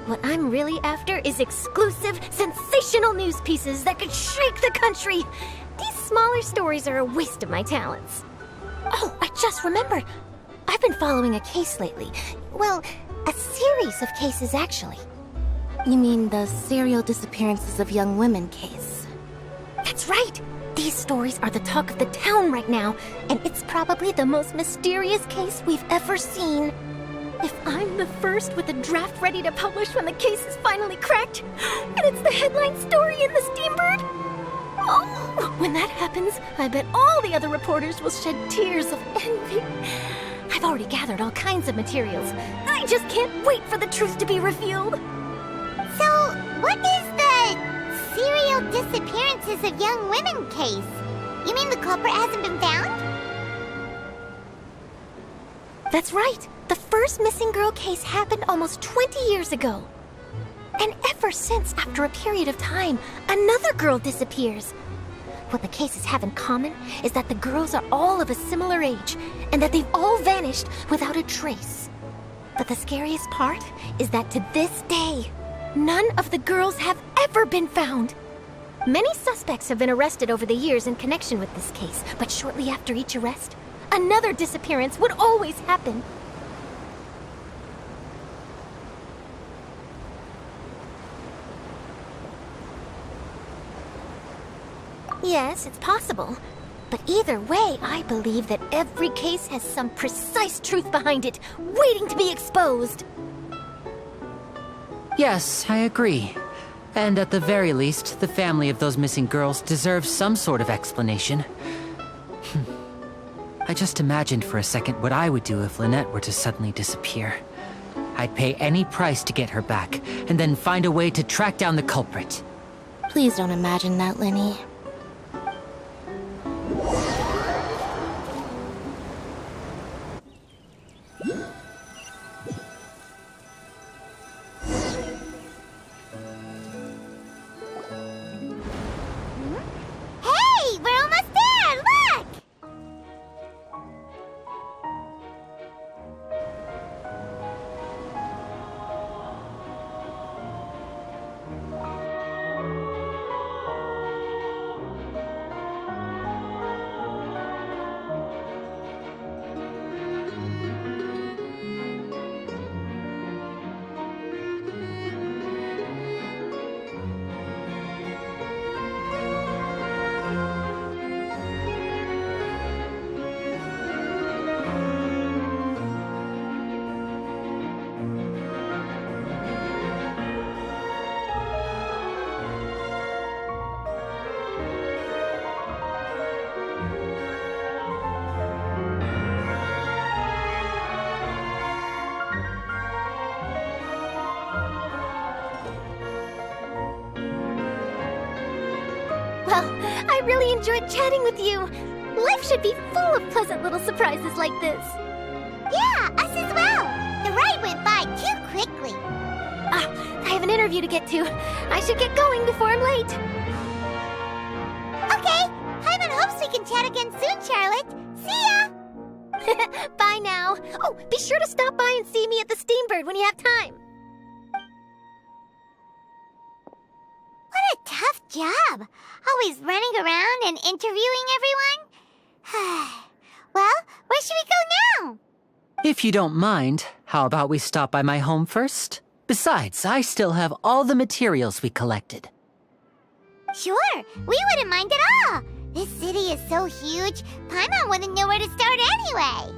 What I'm really after is exclusive, sensational news pieces that could shake the country. These smaller stories are a waste of my talents. Oh, I just remembered. I've been following a case lately. Well, a series of cases, actually. You mean the serial disappearances of young women case? That's right. These stories are the talk of the town right now, and it's probably the most mysterious case we've ever seen. If I'm the first with a draft ready to publish when the case is finally cracked, and it's the headline story in the Steambird, oh, when that happens, I bet all the other reporters will shed tears of envy. I've already gathered all kinds of materials. I just can't wait for the truth to be revealed. So, what is the serial disappearances of young women case? You mean the culprit hasn't been found? That's right. The first missing girl case happened almost 20 years ago. And ever since, after a period of time, another girl disappears. What the cases have in common is that the girls are all of a similar age, and that they've all vanished without a trace. But the scariest part is that to this day, none of the girls have ever been found. Many suspects have been arrested over the years in connection with this case, but shortly after each arrest, another disappearance would always happen. Yes, it's possible. But either way, I believe that every case has some precise truth behind it, waiting to be exposed. Yes, I agree. And at the very least, the family of those missing girls deserves some sort of explanation. I just imagined for a second what I would do if Lynette were to suddenly disappear. I'd pay any price to get her back, and then find a way to track down the culprit. Please don't imagine that, Linny. Hey, we're almost there! Look! Well, I really enjoyed chatting with you. Life should be full of pleasant little surprises like this. Yeah, us as well. The ride went by too quickly. I have an interview to get to. I should get going before I'm late. Okay, Paimon hopes we can chat again soon, Charlotte. See ya! Bye now. Oh, be sure to stop by and see me at the Steambird when you have time. What a tough job. Always running around and interviewing everyone. Well, where should we go now? If you don't mind, how about we stop by my home first? Besides, I still have all the materials we collected. Sure, we wouldn't mind at all. This city is so huge, Paimon wouldn't know where to start anyway.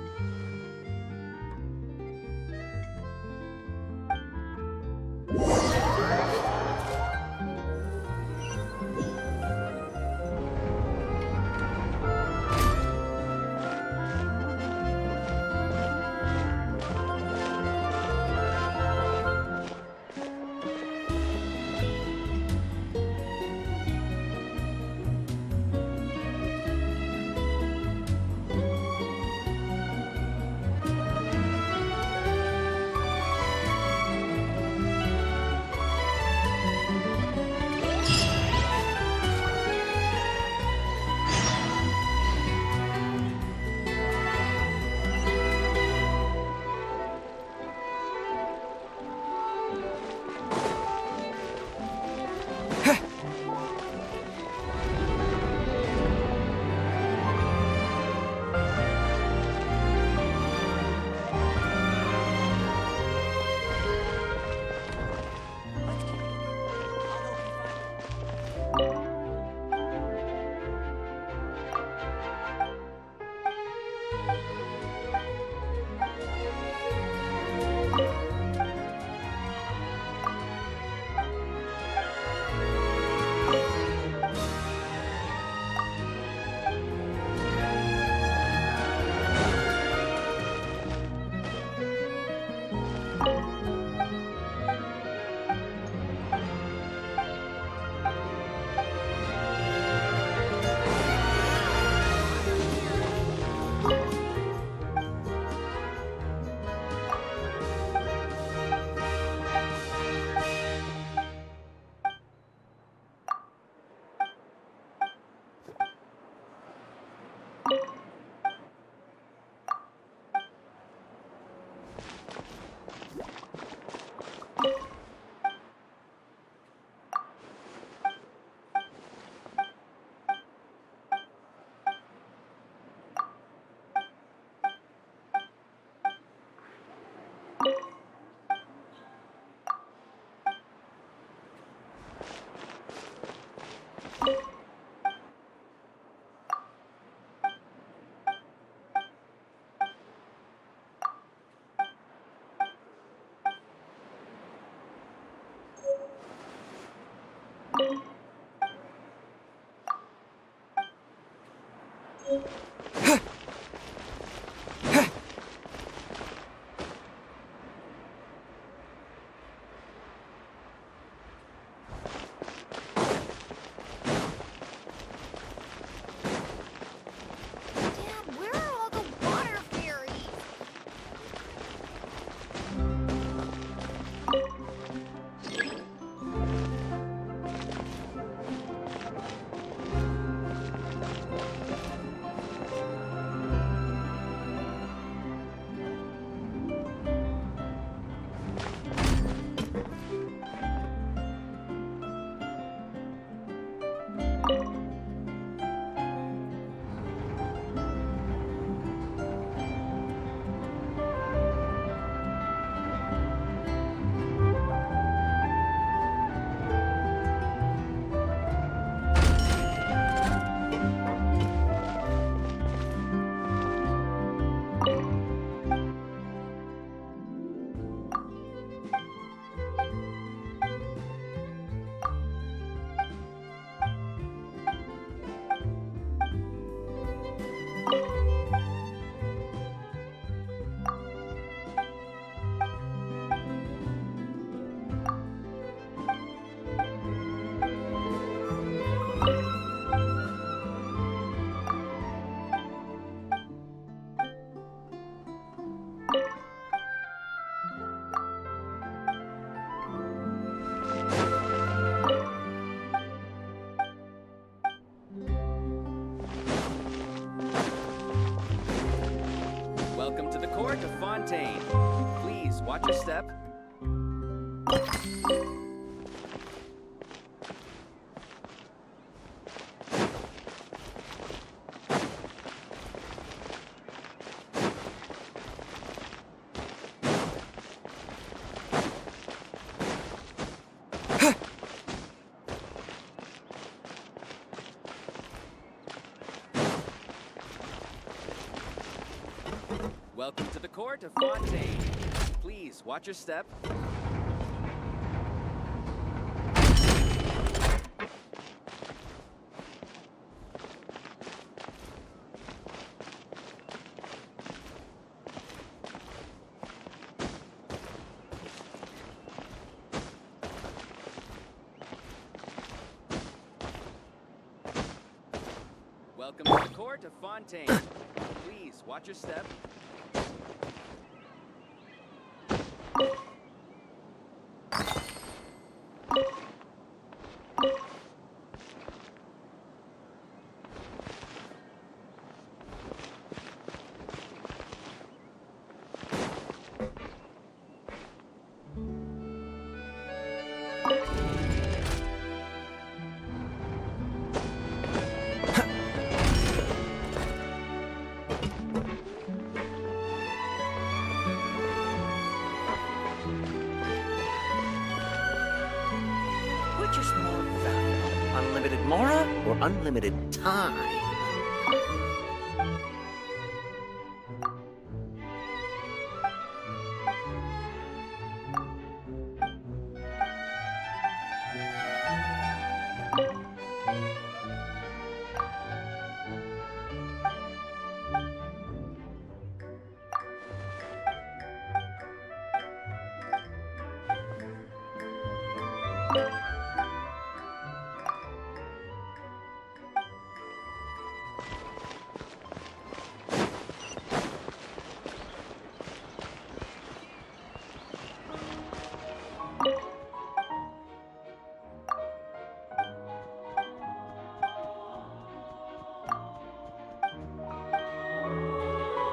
Fontaine. Please watch your step. Welcome to the court of Fontaine. Please watch your step. Welcome to the court of Fontaine. Please watch your step. Which is more valuable, unlimited mora or unlimited time?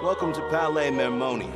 Welcome to Palais Mermonia.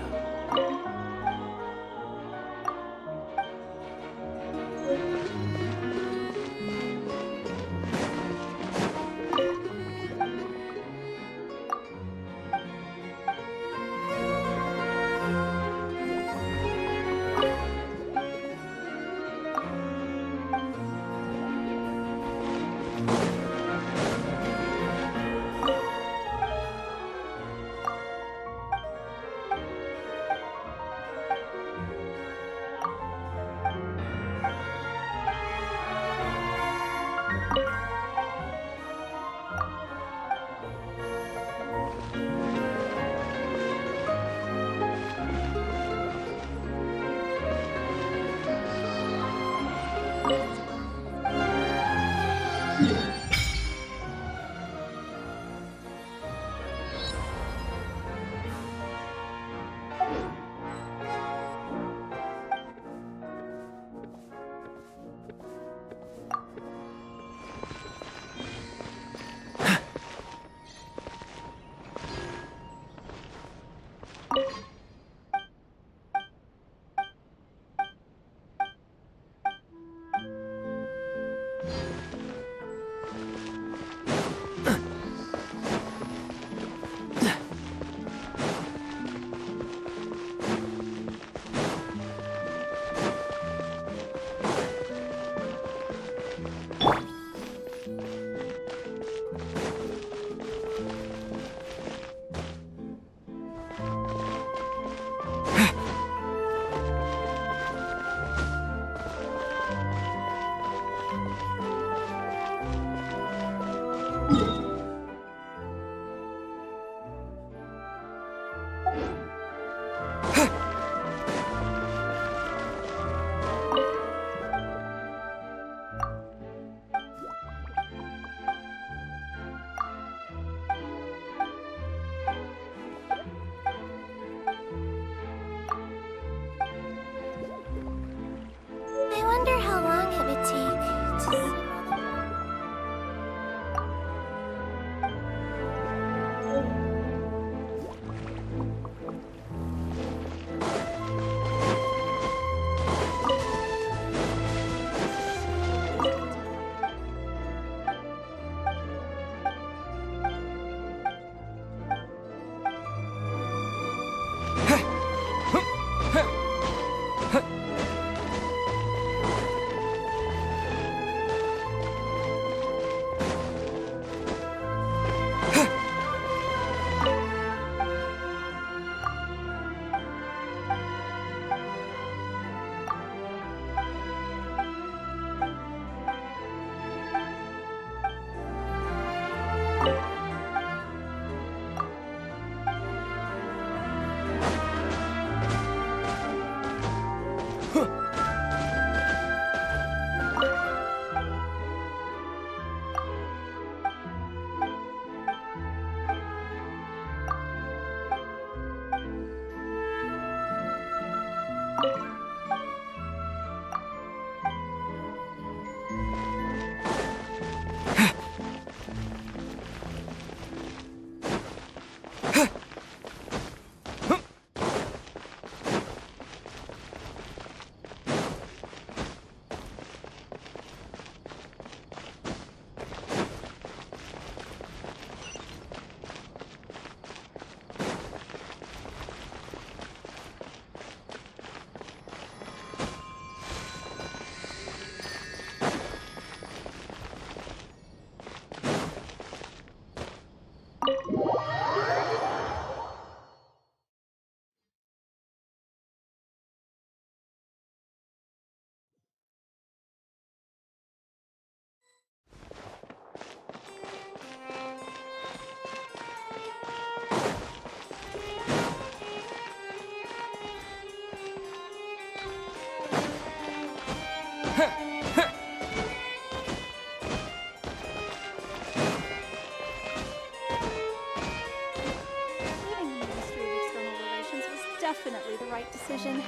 Definitely the right decision.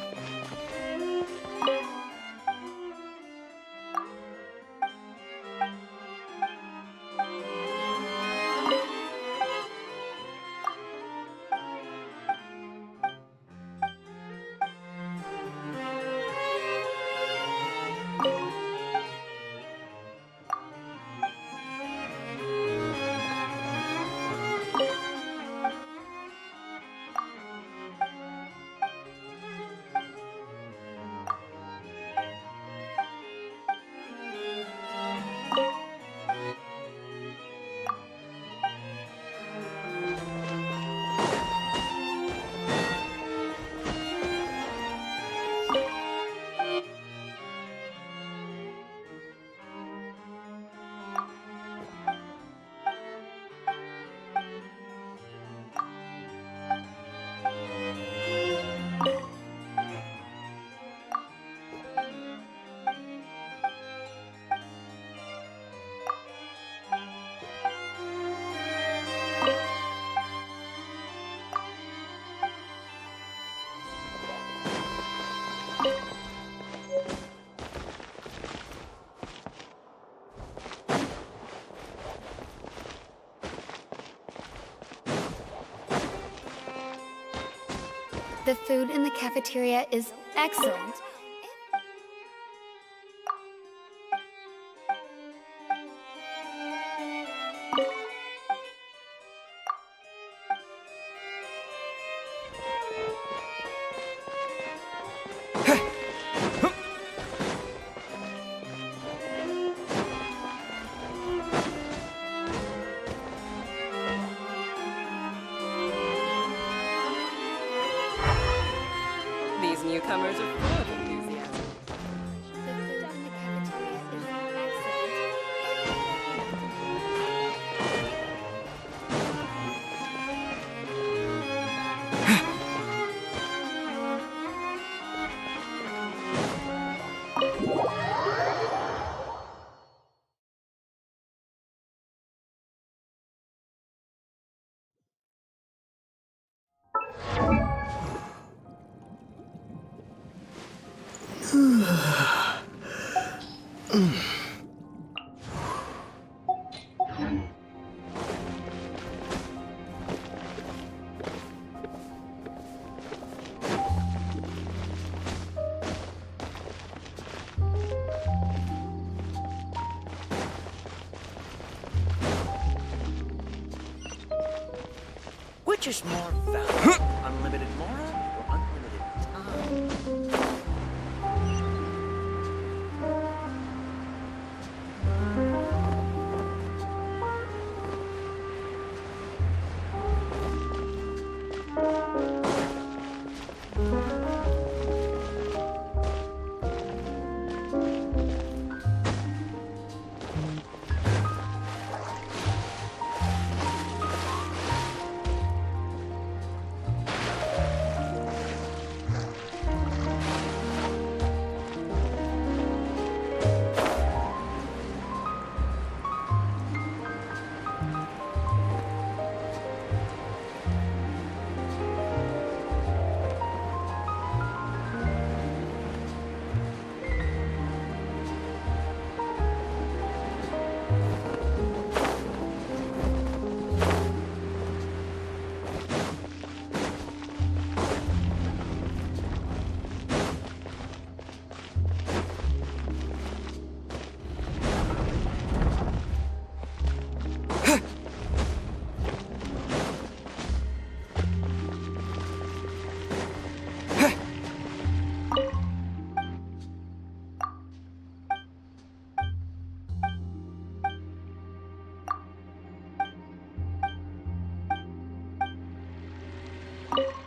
The food in the cafeteria is excellent. These newcomers are full of enthusiasm. The food in the cafeteria is excellent. Which is more valuable, unlimited mora or unlimited time? More.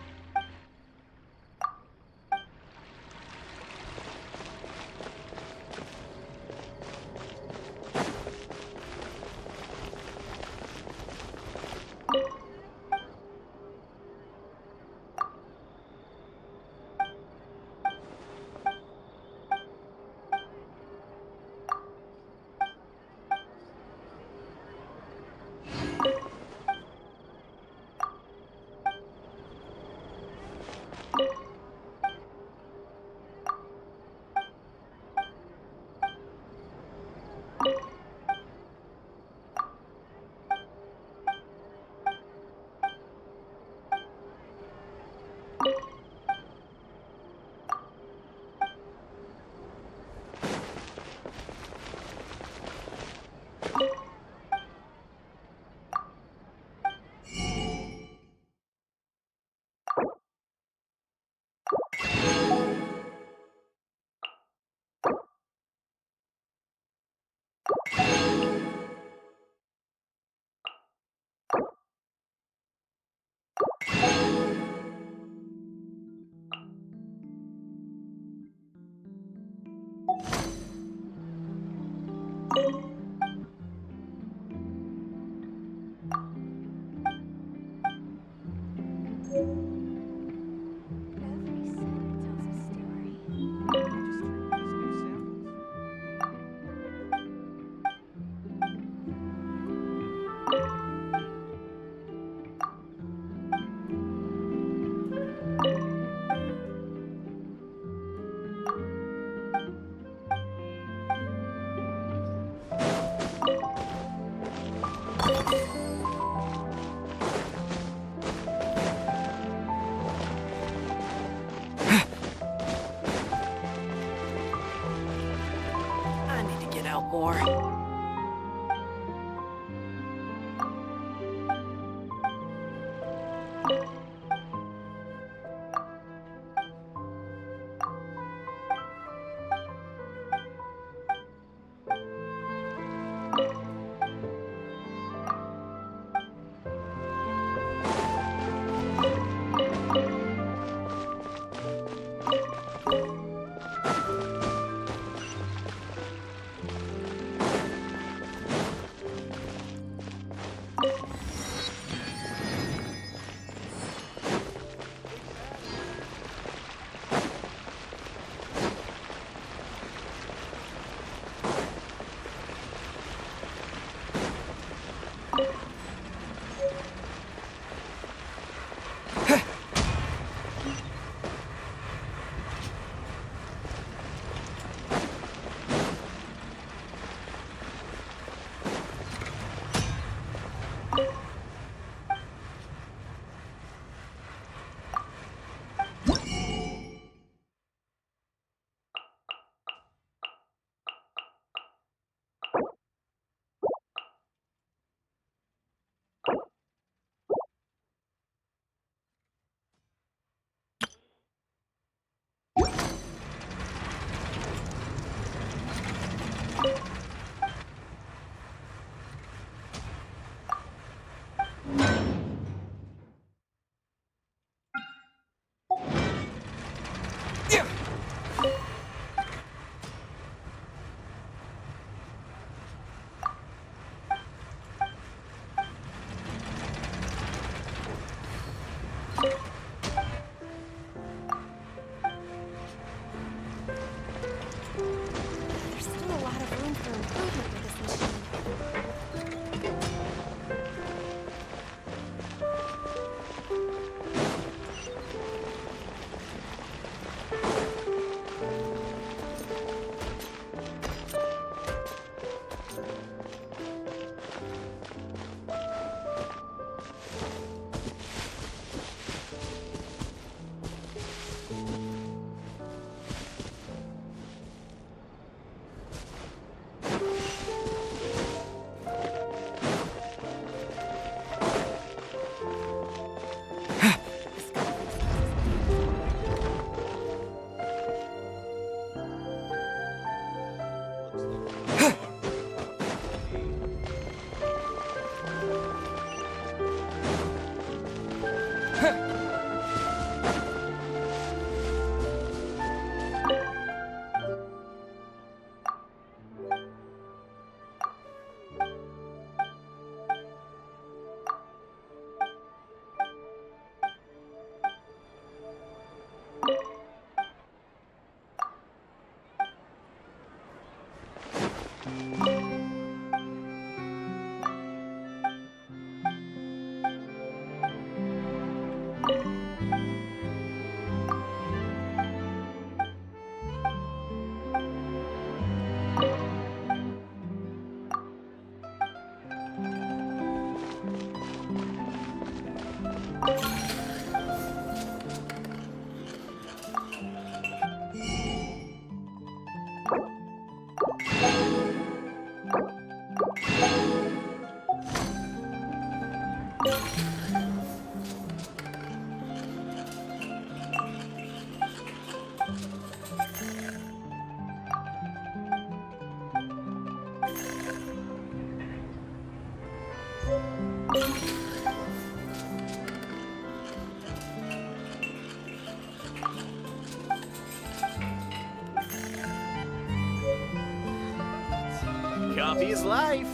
Coffee is life.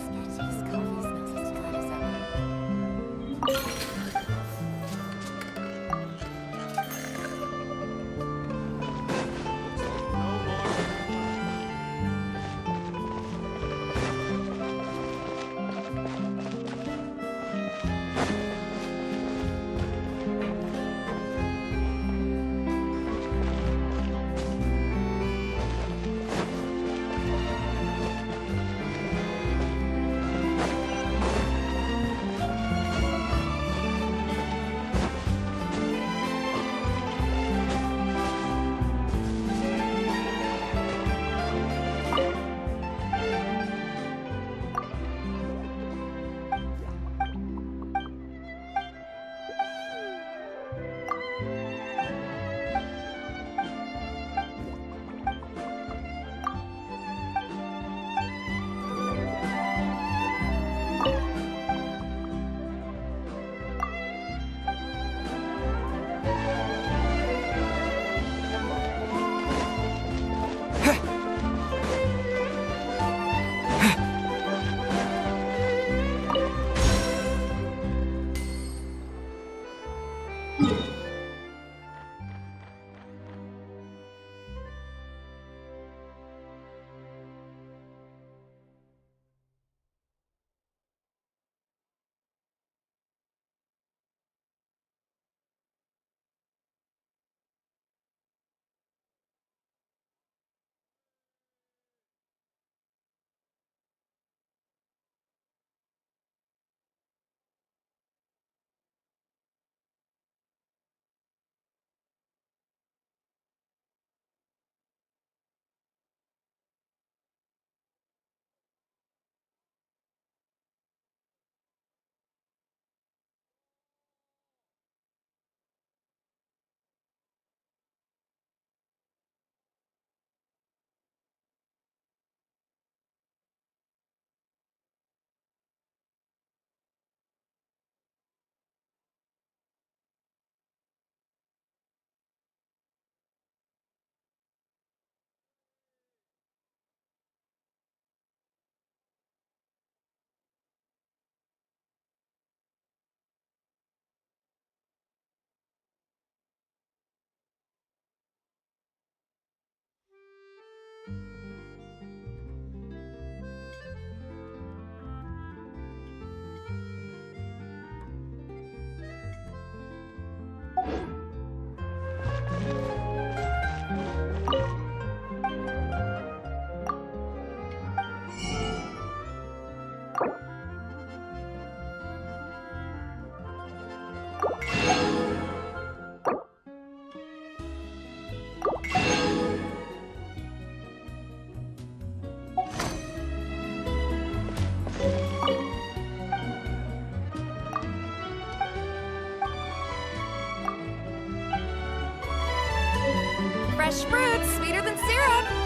Fresh fruit, sweeter than syrup.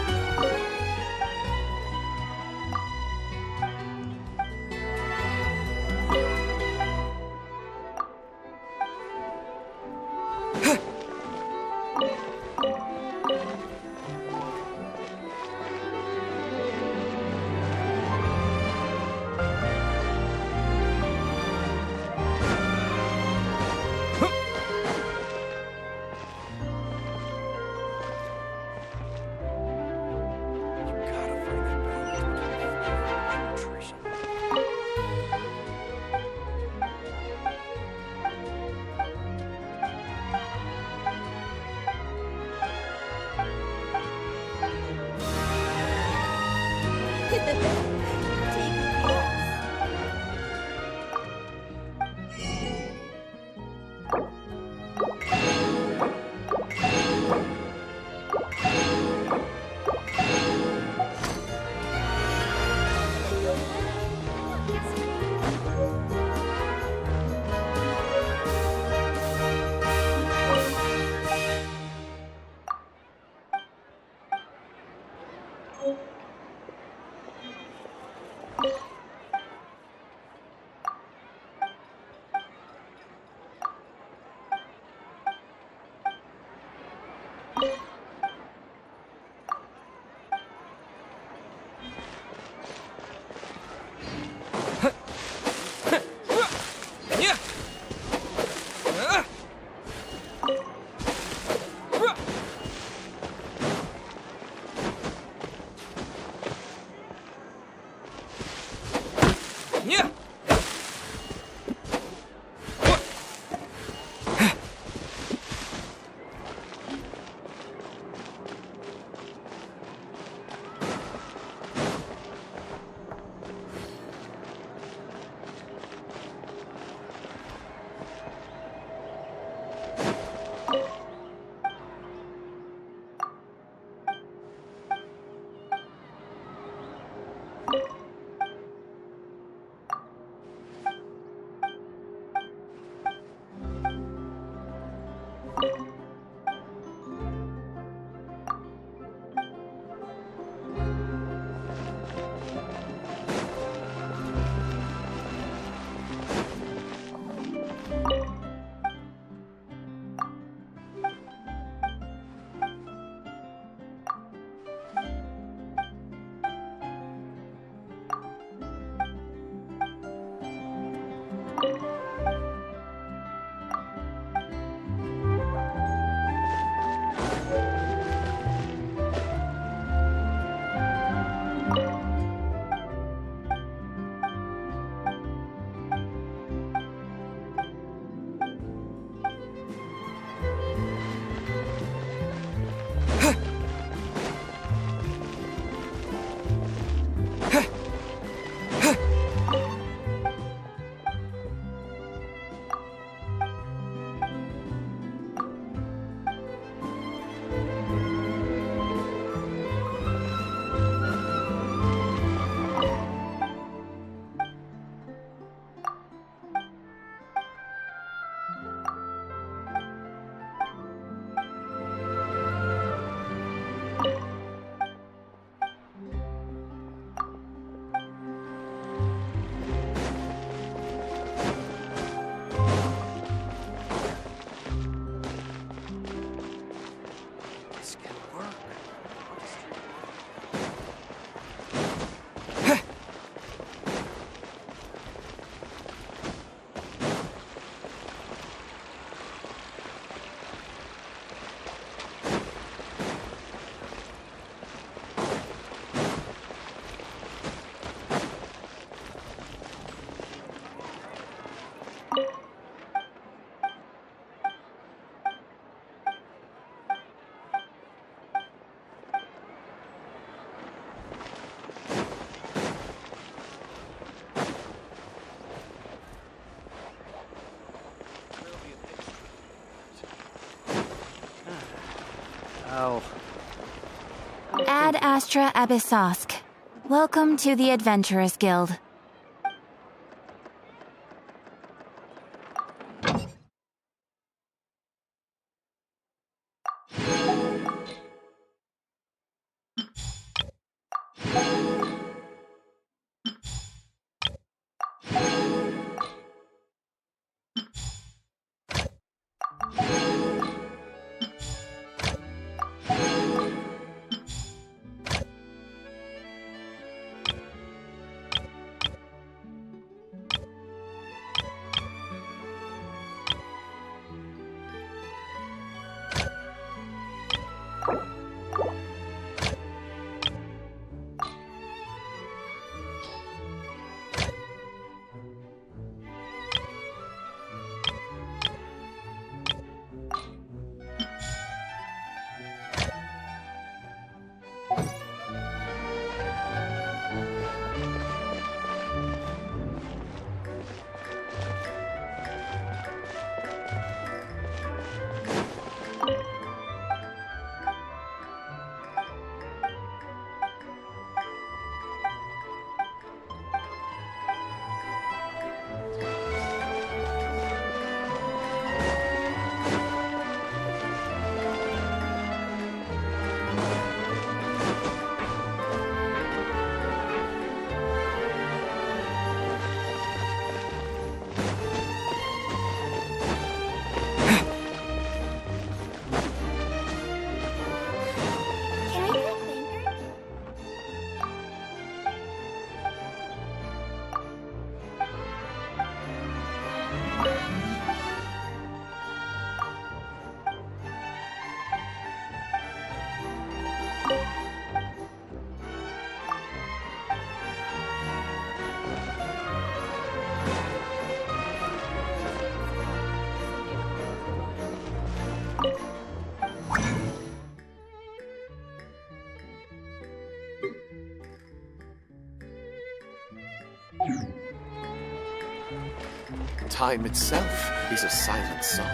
Oh. Ad Astra Abyssosk. Welcome to the Adventurers Guild. Time itself is a silent song.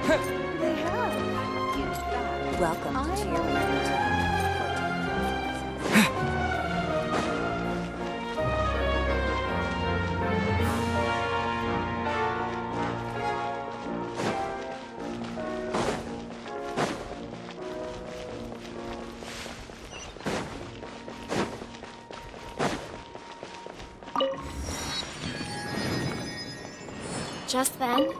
They have. Welcome to Cheerleading. Just then,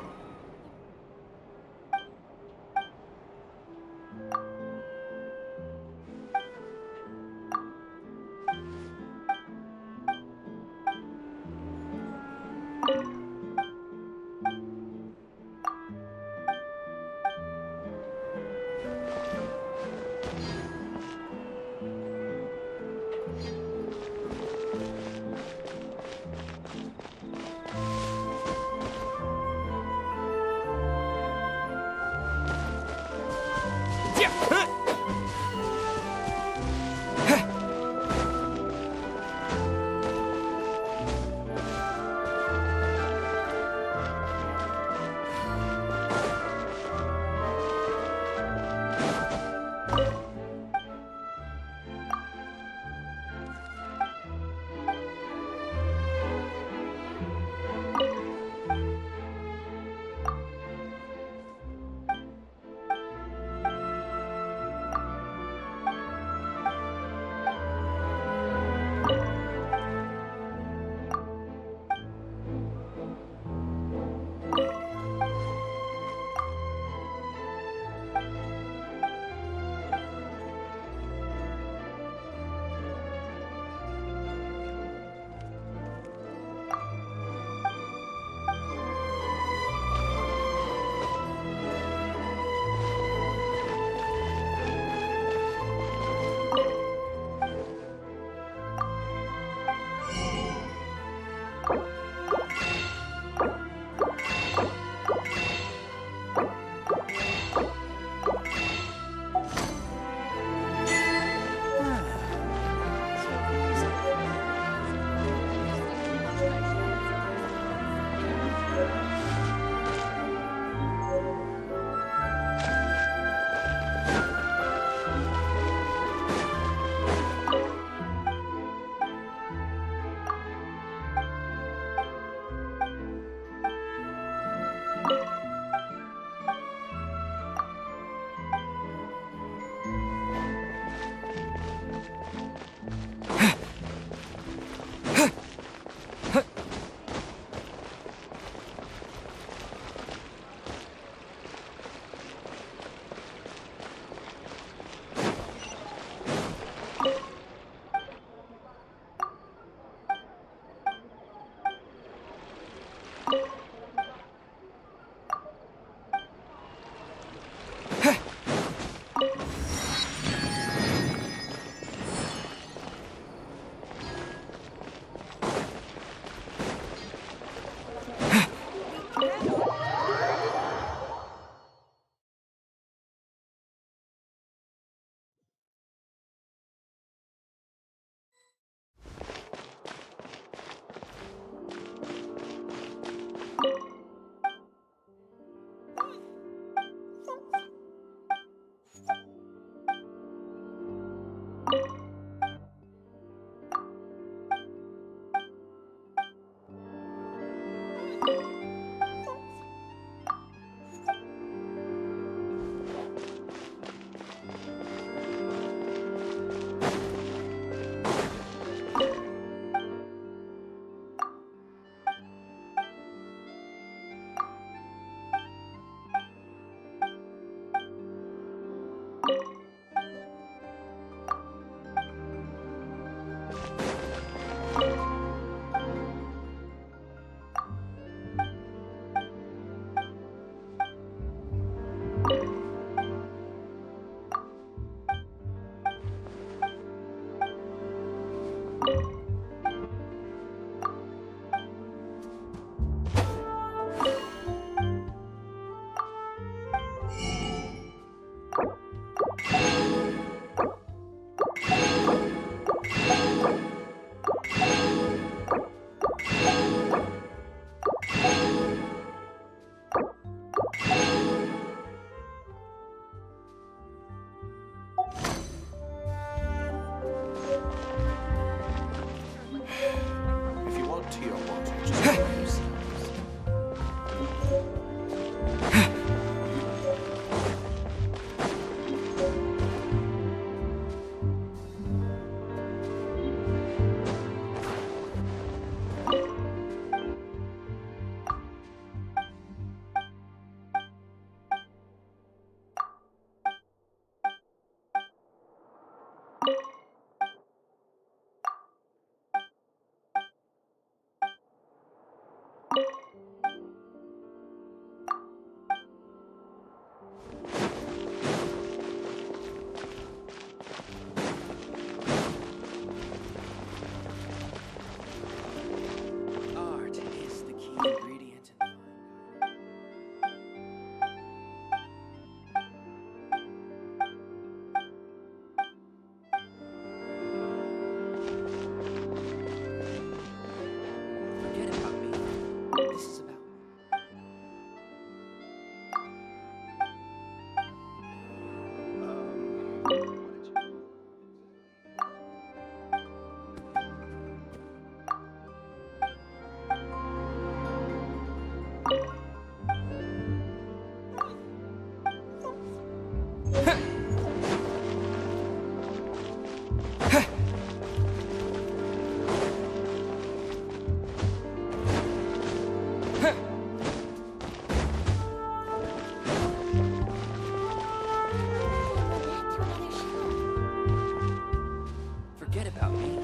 Forget about me.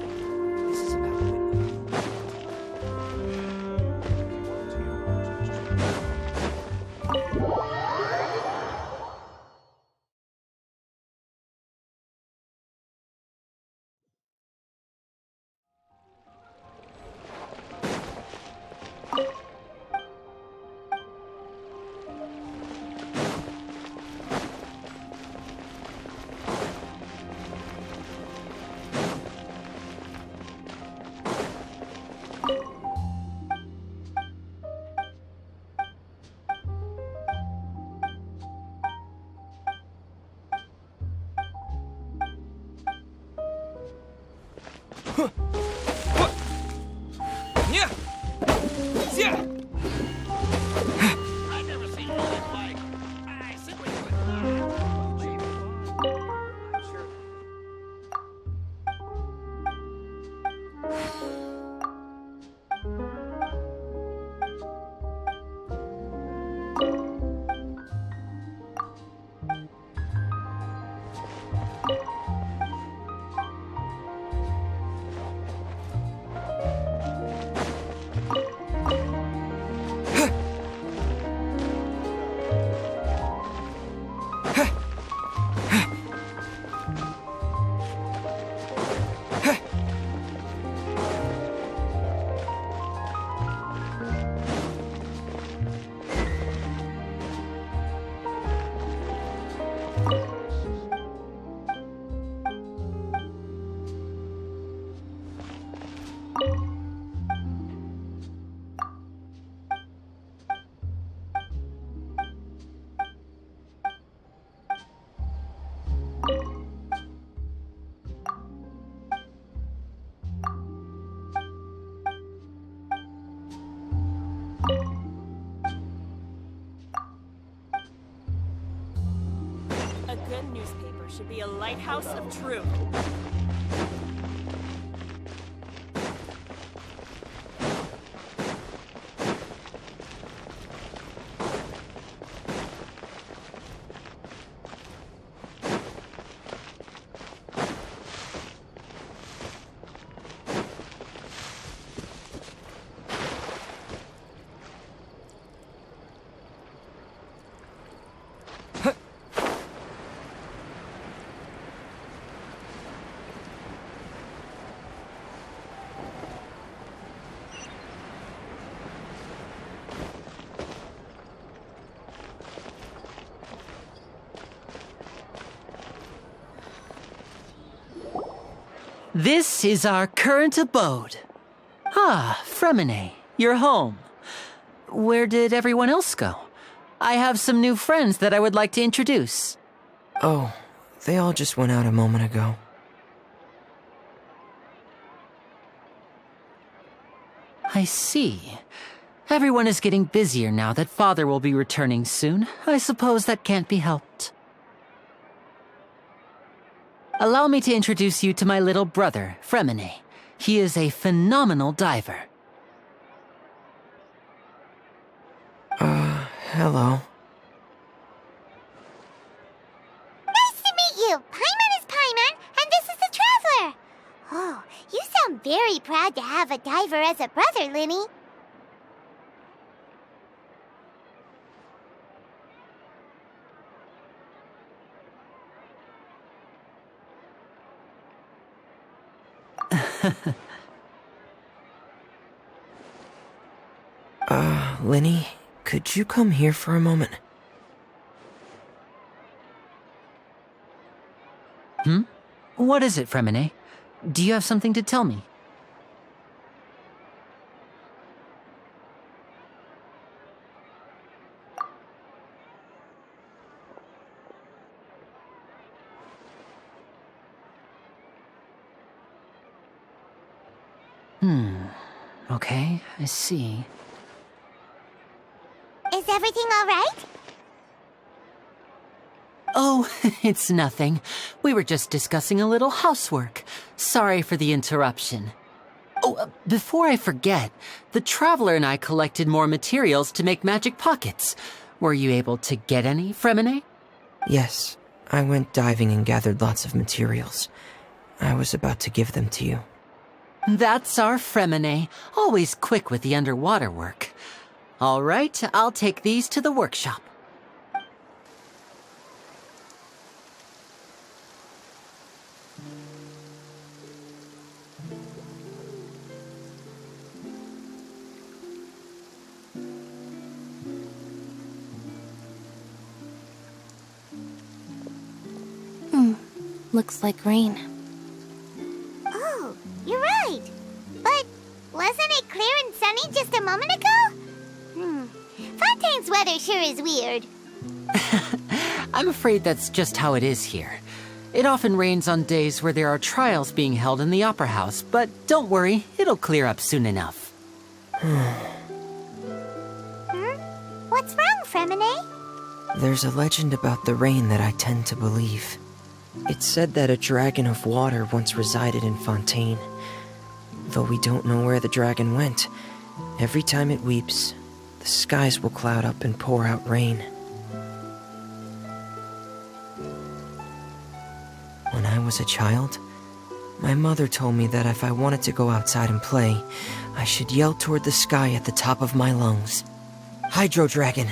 This is about Whitney. I've never seen one like. I simply could not. I'm sure. A good newspaper should be a lighthouse of truth. This is our current abode. Ah, Fremine, you're home. Where did everyone else go? I have some new friends that I would like to introduce. Oh, they all just went out a moment ago. I see. Everyone is getting busier now that Father will be returning soon. I suppose that can't be helped. Allow me to introduce you to my little brother, Fremine. He is a phenomenal diver. Hello. Nice to meet you! Paimon is Paimon, and this is the Traveler! Oh, you sound very proud to have a diver as a brother, Linny. Linny, could you come here for a moment? What is it, Fremine? Do you have something to tell me? Okay, I see. Is everything all right? Oh, it's nothing. We were just discussing a little housework. Sorry for the interruption. Oh, before I forget, the Traveler and I collected more materials to make magic pockets. Were you able to get any, Fremine? Yes, I went diving and gathered lots of materials. I was about to give them to you. That's our Fremine, always quick with the underwater work. All right, I'll take these to the workshop. Looks like rain. Oh, you're right. But wasn't it clear and sunny just a moment ago? Fontaine's weather sure is weird. I'm afraid that's just how it is here. It often rains on days where there are trials being held in the Opera House, but don't worry, it'll clear up soon enough. What's wrong, Fremine? There's a legend about the rain that I tend to believe. It's said that a dragon of water once resided in Fontaine. Though we don't know where the dragon went, every time it weeps, the skies will cloud up and pour out rain. When I was a child, my mother told me that if I wanted to go outside and play, I should yell toward the sky at the top of my lungs. Hydro Dragon!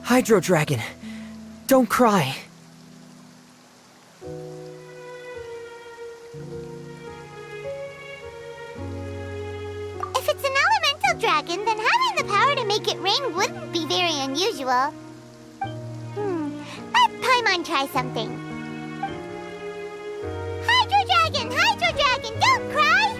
Hydro Dragon! Don't cry! If it's an elemental dragon, then having the power to make it rain wouldn't be very unusual. Let Paimon try something. Hydro Dragon, don't cry!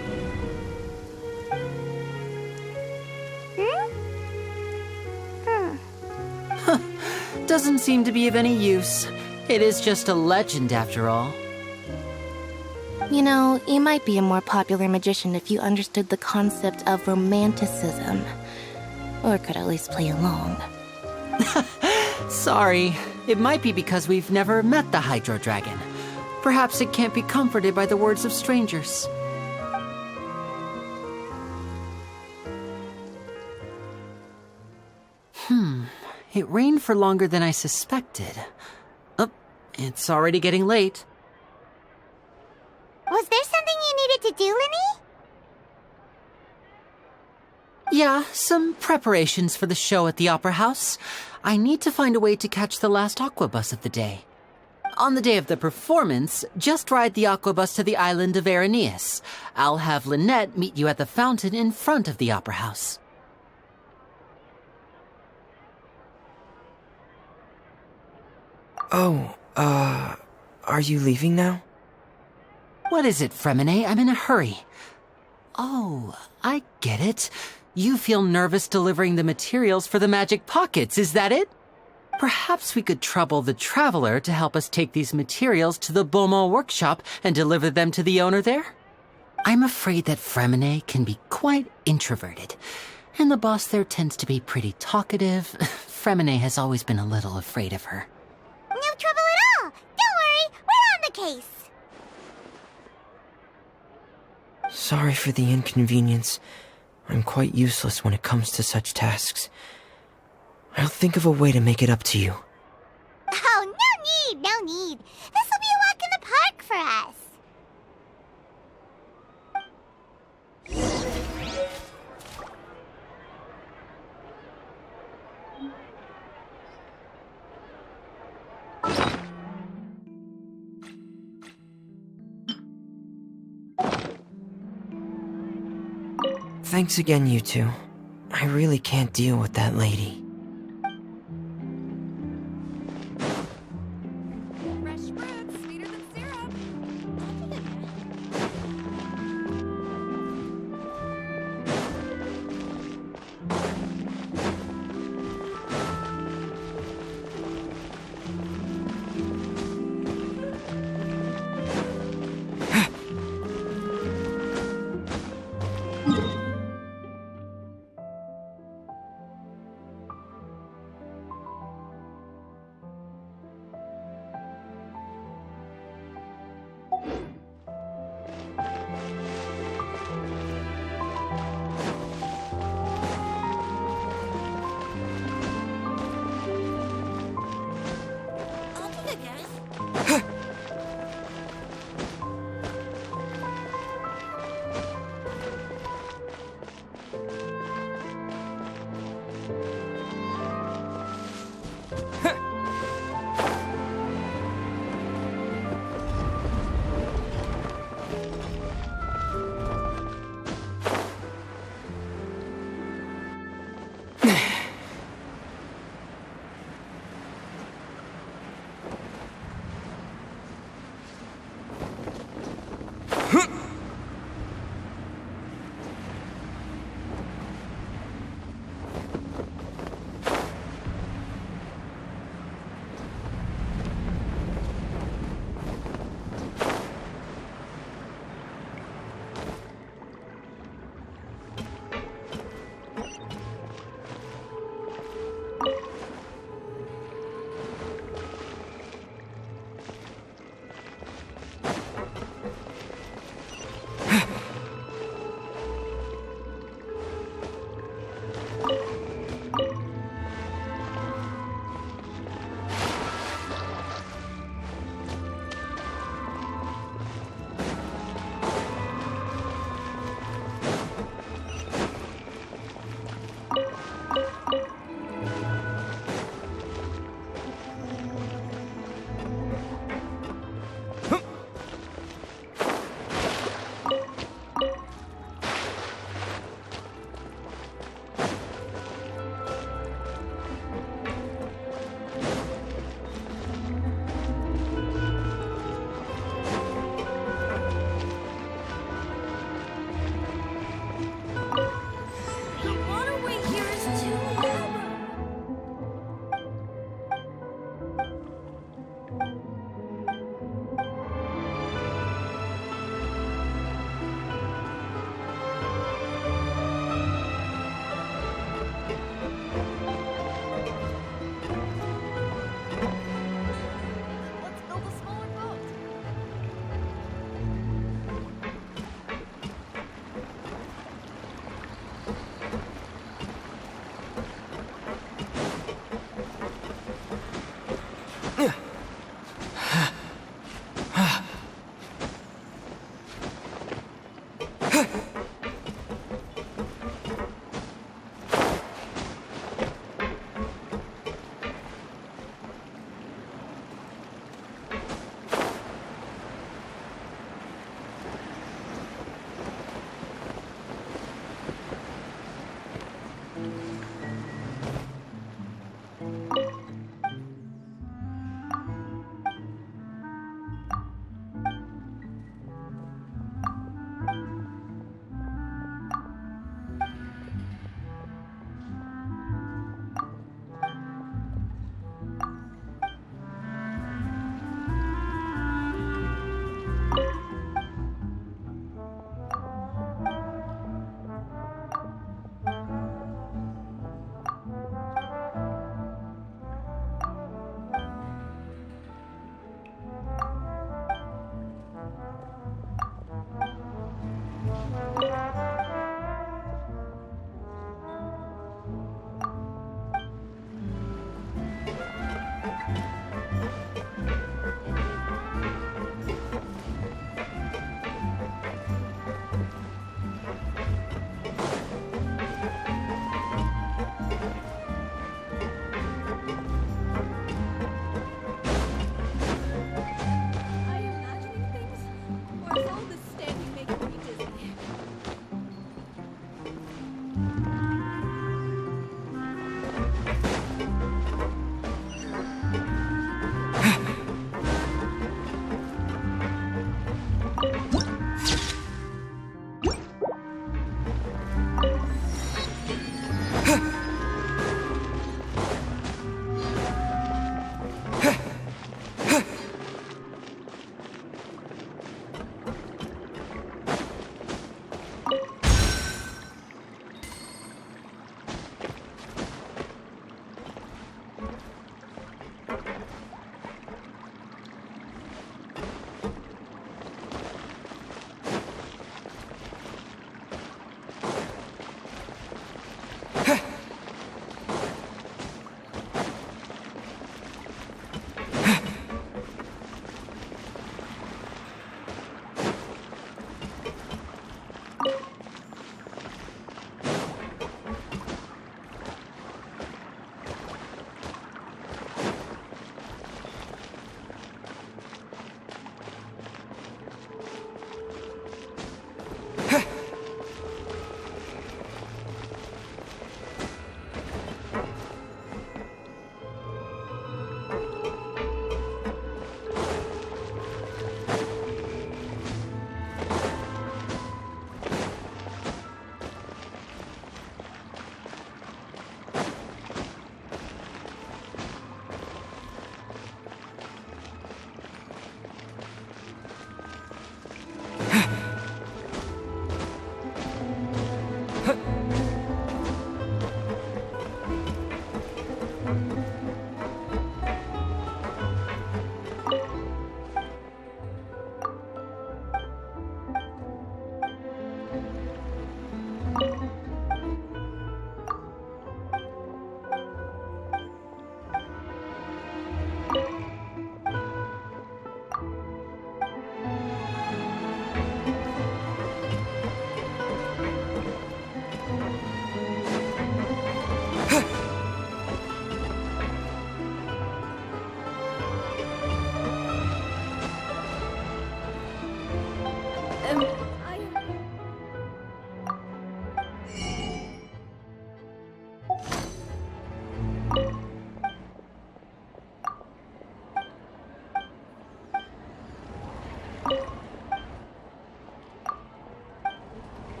Doesn't seem to be of any use. It is just a legend after all. You know, you might be a more popular magician if you understood the concept of romanticism. Or could at least play along. Sorry. It might be because we've never met the Hydro Dragon. Perhaps it can't be comforted by the words of strangers. It rained for longer than I suspected. Oh, it's already getting late. Was there something you needed to do, Linny? Yeah, some preparations for the show at the Opera House. I need to find a way to catch the last aquabus of the day. On the day of the performance, just ride the aquabus to the island of Araneus. I'll have Lynette meet you at the fountain in front of the Opera House. Oh, are you leaving now? What is it, Fremine? I'm in a hurry. Oh, I get it. You feel nervous delivering the materials for the magic pockets, is that it? Perhaps we could trouble the Traveler to help us take these materials to the Beaumont workshop and deliver them to the owner there? I'm afraid that Fremine can be quite introverted, and the boss there tends to be pretty talkative. Fremine has always been a little afraid of her. No trouble at all! Don't worry, we're on the case! Sorry for the inconvenience. I'm quite useless when it comes to such tasks. I'll think of a way to make it up to you. Oh, no need. This will be a walk in the park for us. Thanks again, you two. I really can't deal with that lady. Fresh fruit, sweeter than syrup.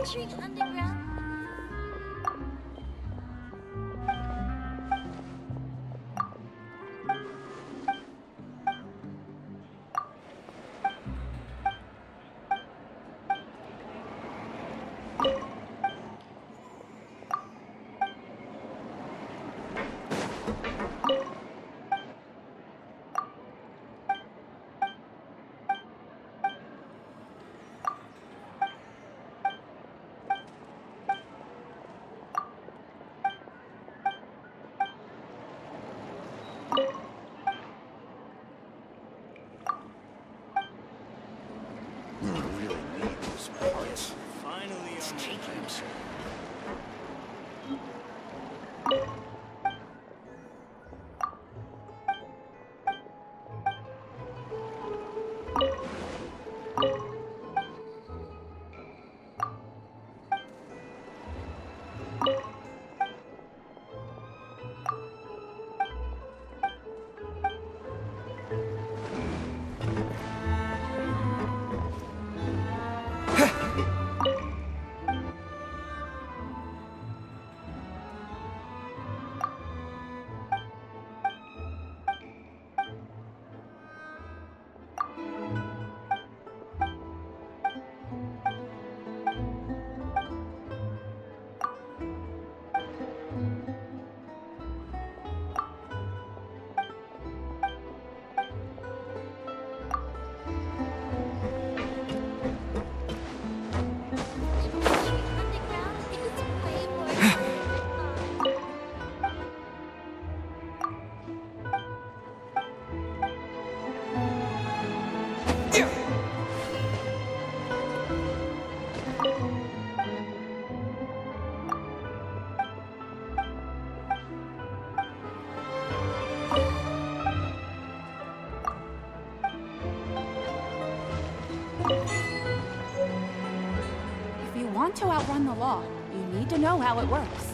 Venturing underground. If you want to outrun the law, you need to know how it works.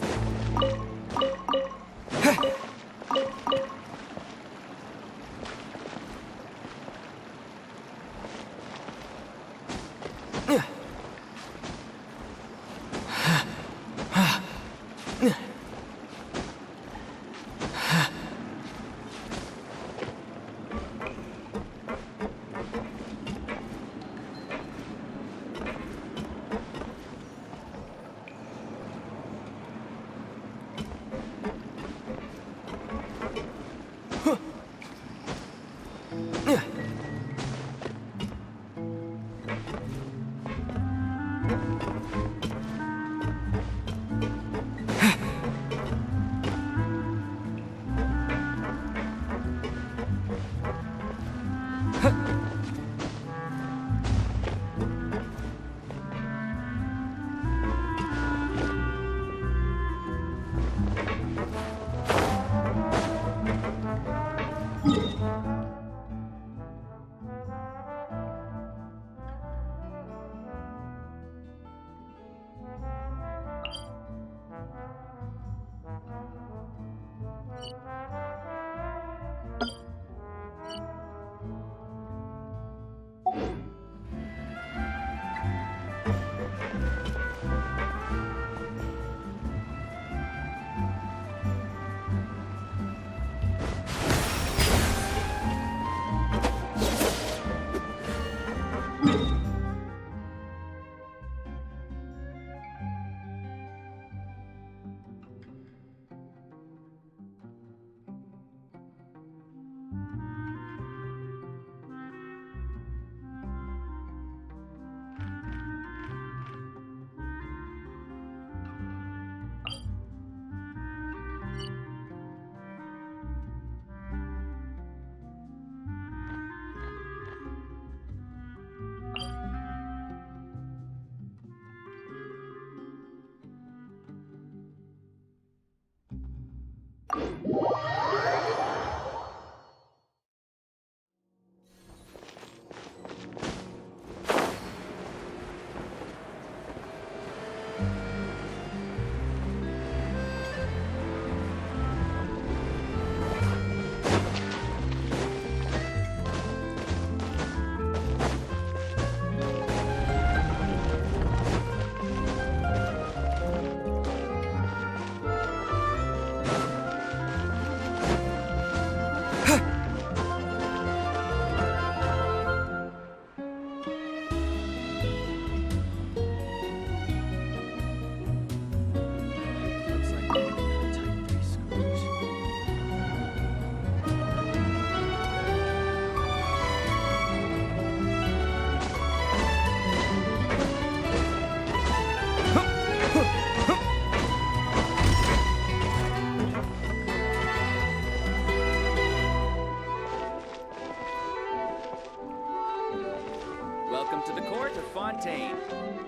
Welcome to the court of Fontaine.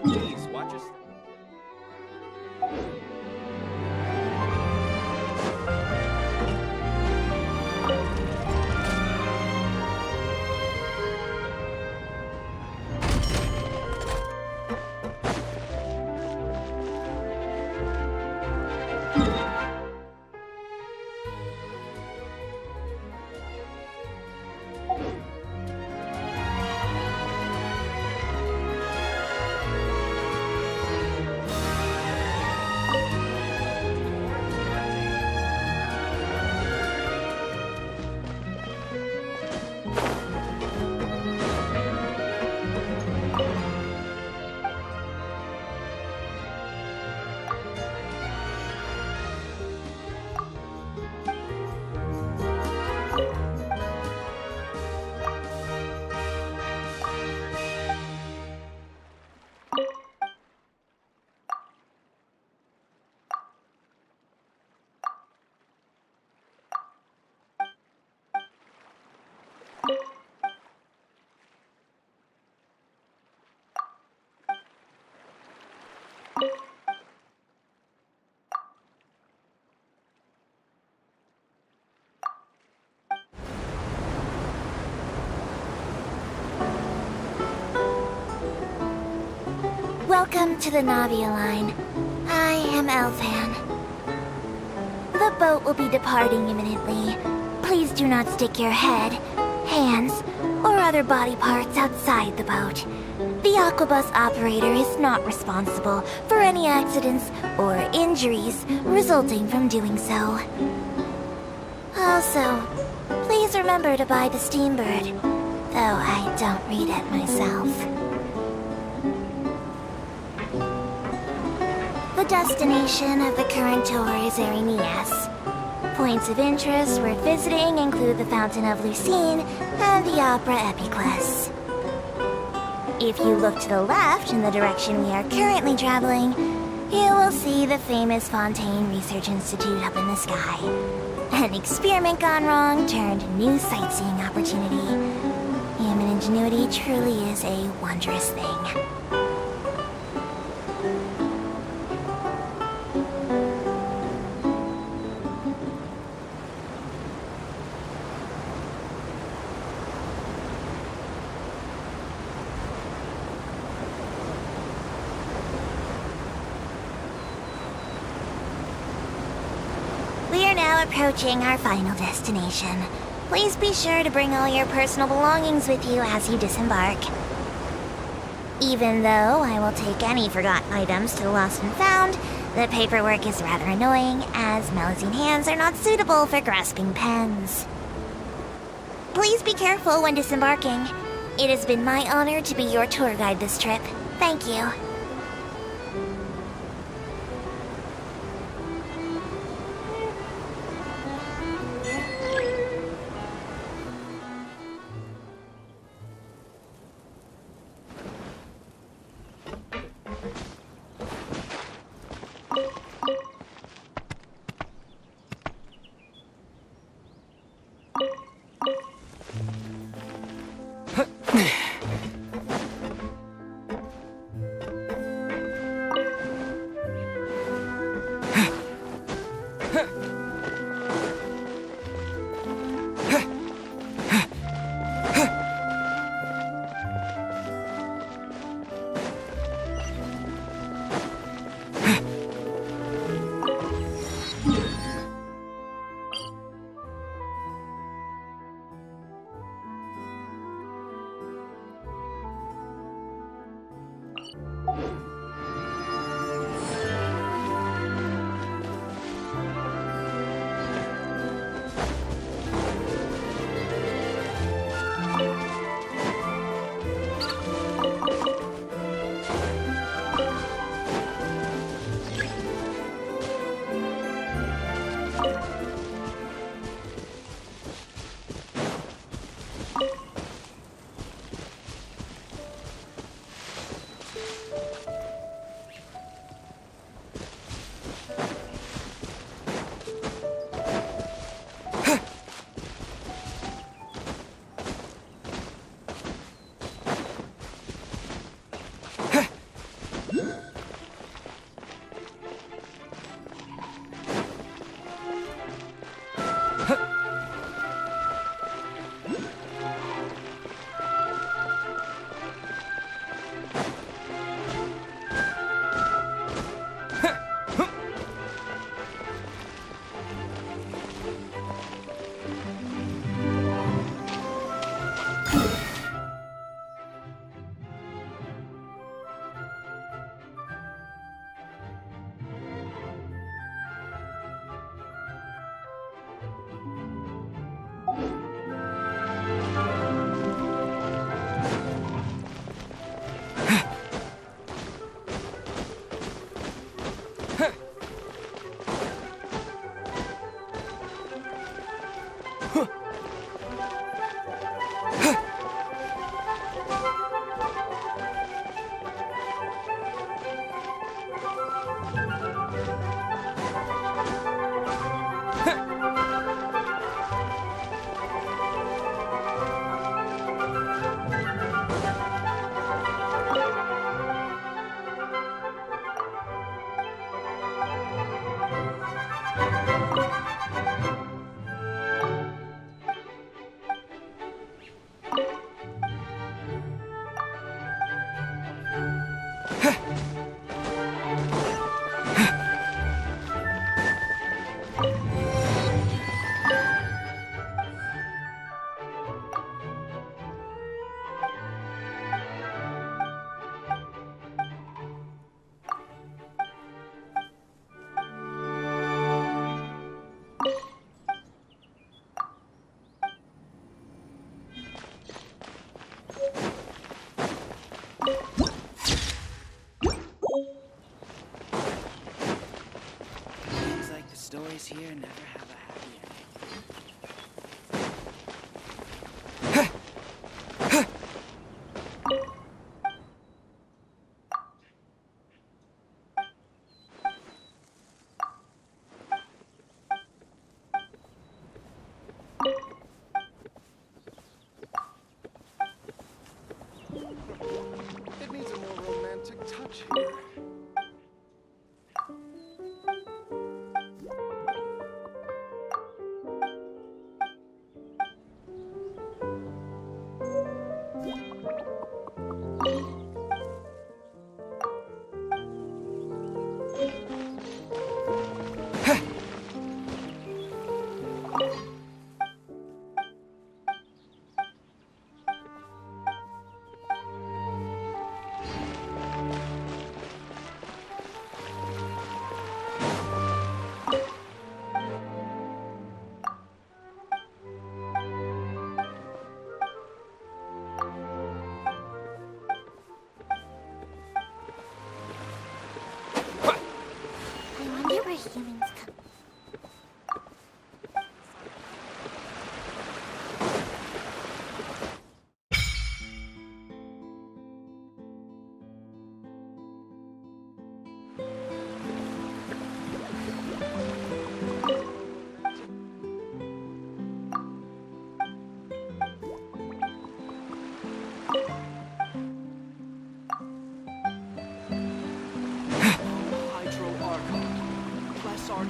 Please watch your... Welcome to the Navia line. I am Elfan. The boat will be departing imminently. Please do not stick your head, hands, or other body parts outside the boat. The Aquabus operator is not responsible for any accidents or injuries resulting from doing so. Also, please remember to buy the Steambird, though I don't read it myself. The destination of the current tour is Erinias. Points of interest worth visiting include the Fountain of Lucine and the Opera Epiclese. If you look to the left in the direction we are currently traveling, you will see the famous Fontaine Research Institute up in the sky. An experiment gone wrong turned new sightseeing opportunity. Human ingenuity truly is a wondrous thing. Approaching our final destination. Please be sure to bring all your personal belongings with you as you disembark. Even though I will take any forgotten items to the lost and found, the paperwork is rather annoying, as Melusine hands are not suitable for grasping pens. Please be careful when disembarking. It has been my honor to be your tour guide this trip. Thank you.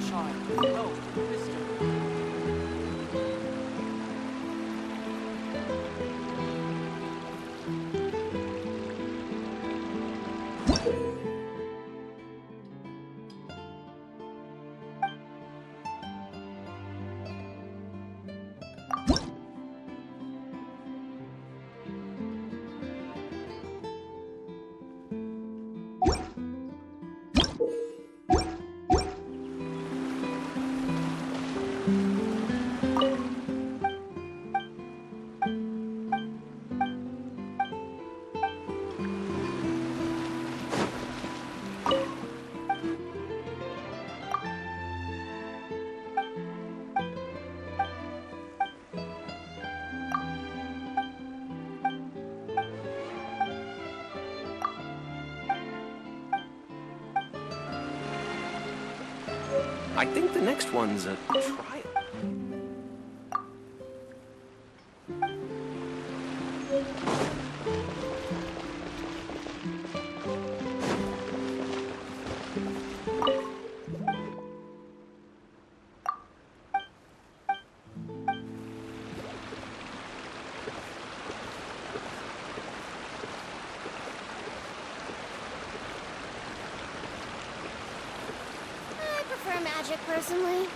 child with health and wisdom. I think the next one's a trial. Magic, personally.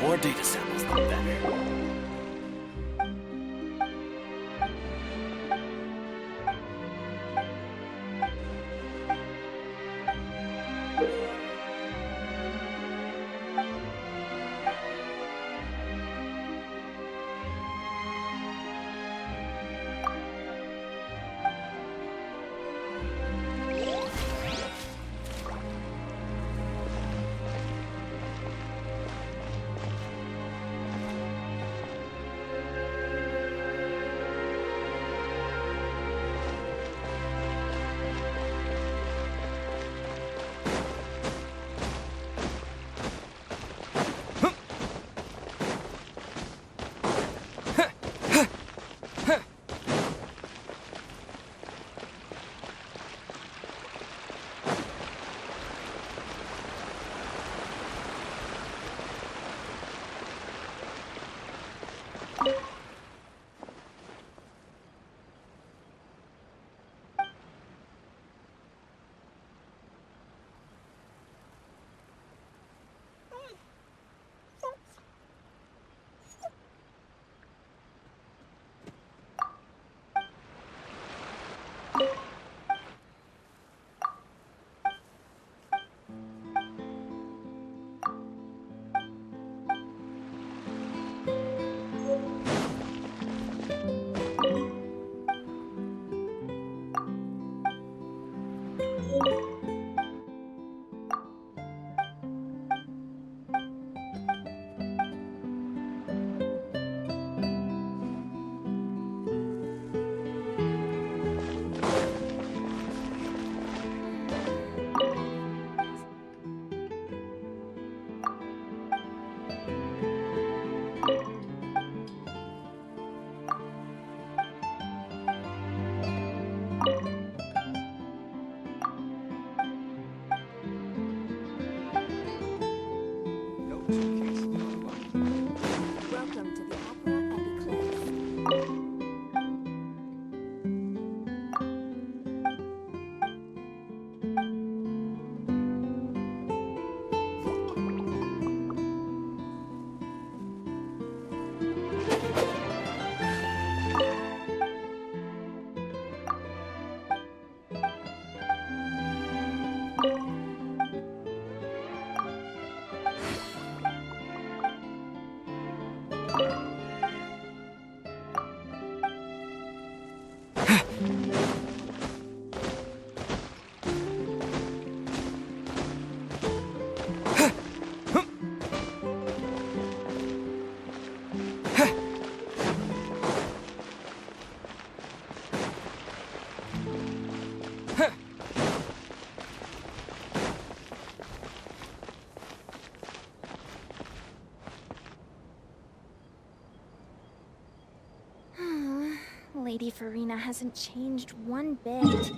More data samples, the better. Welcome to the Opera Epiclese. Lady Furina hasn't changed one bit.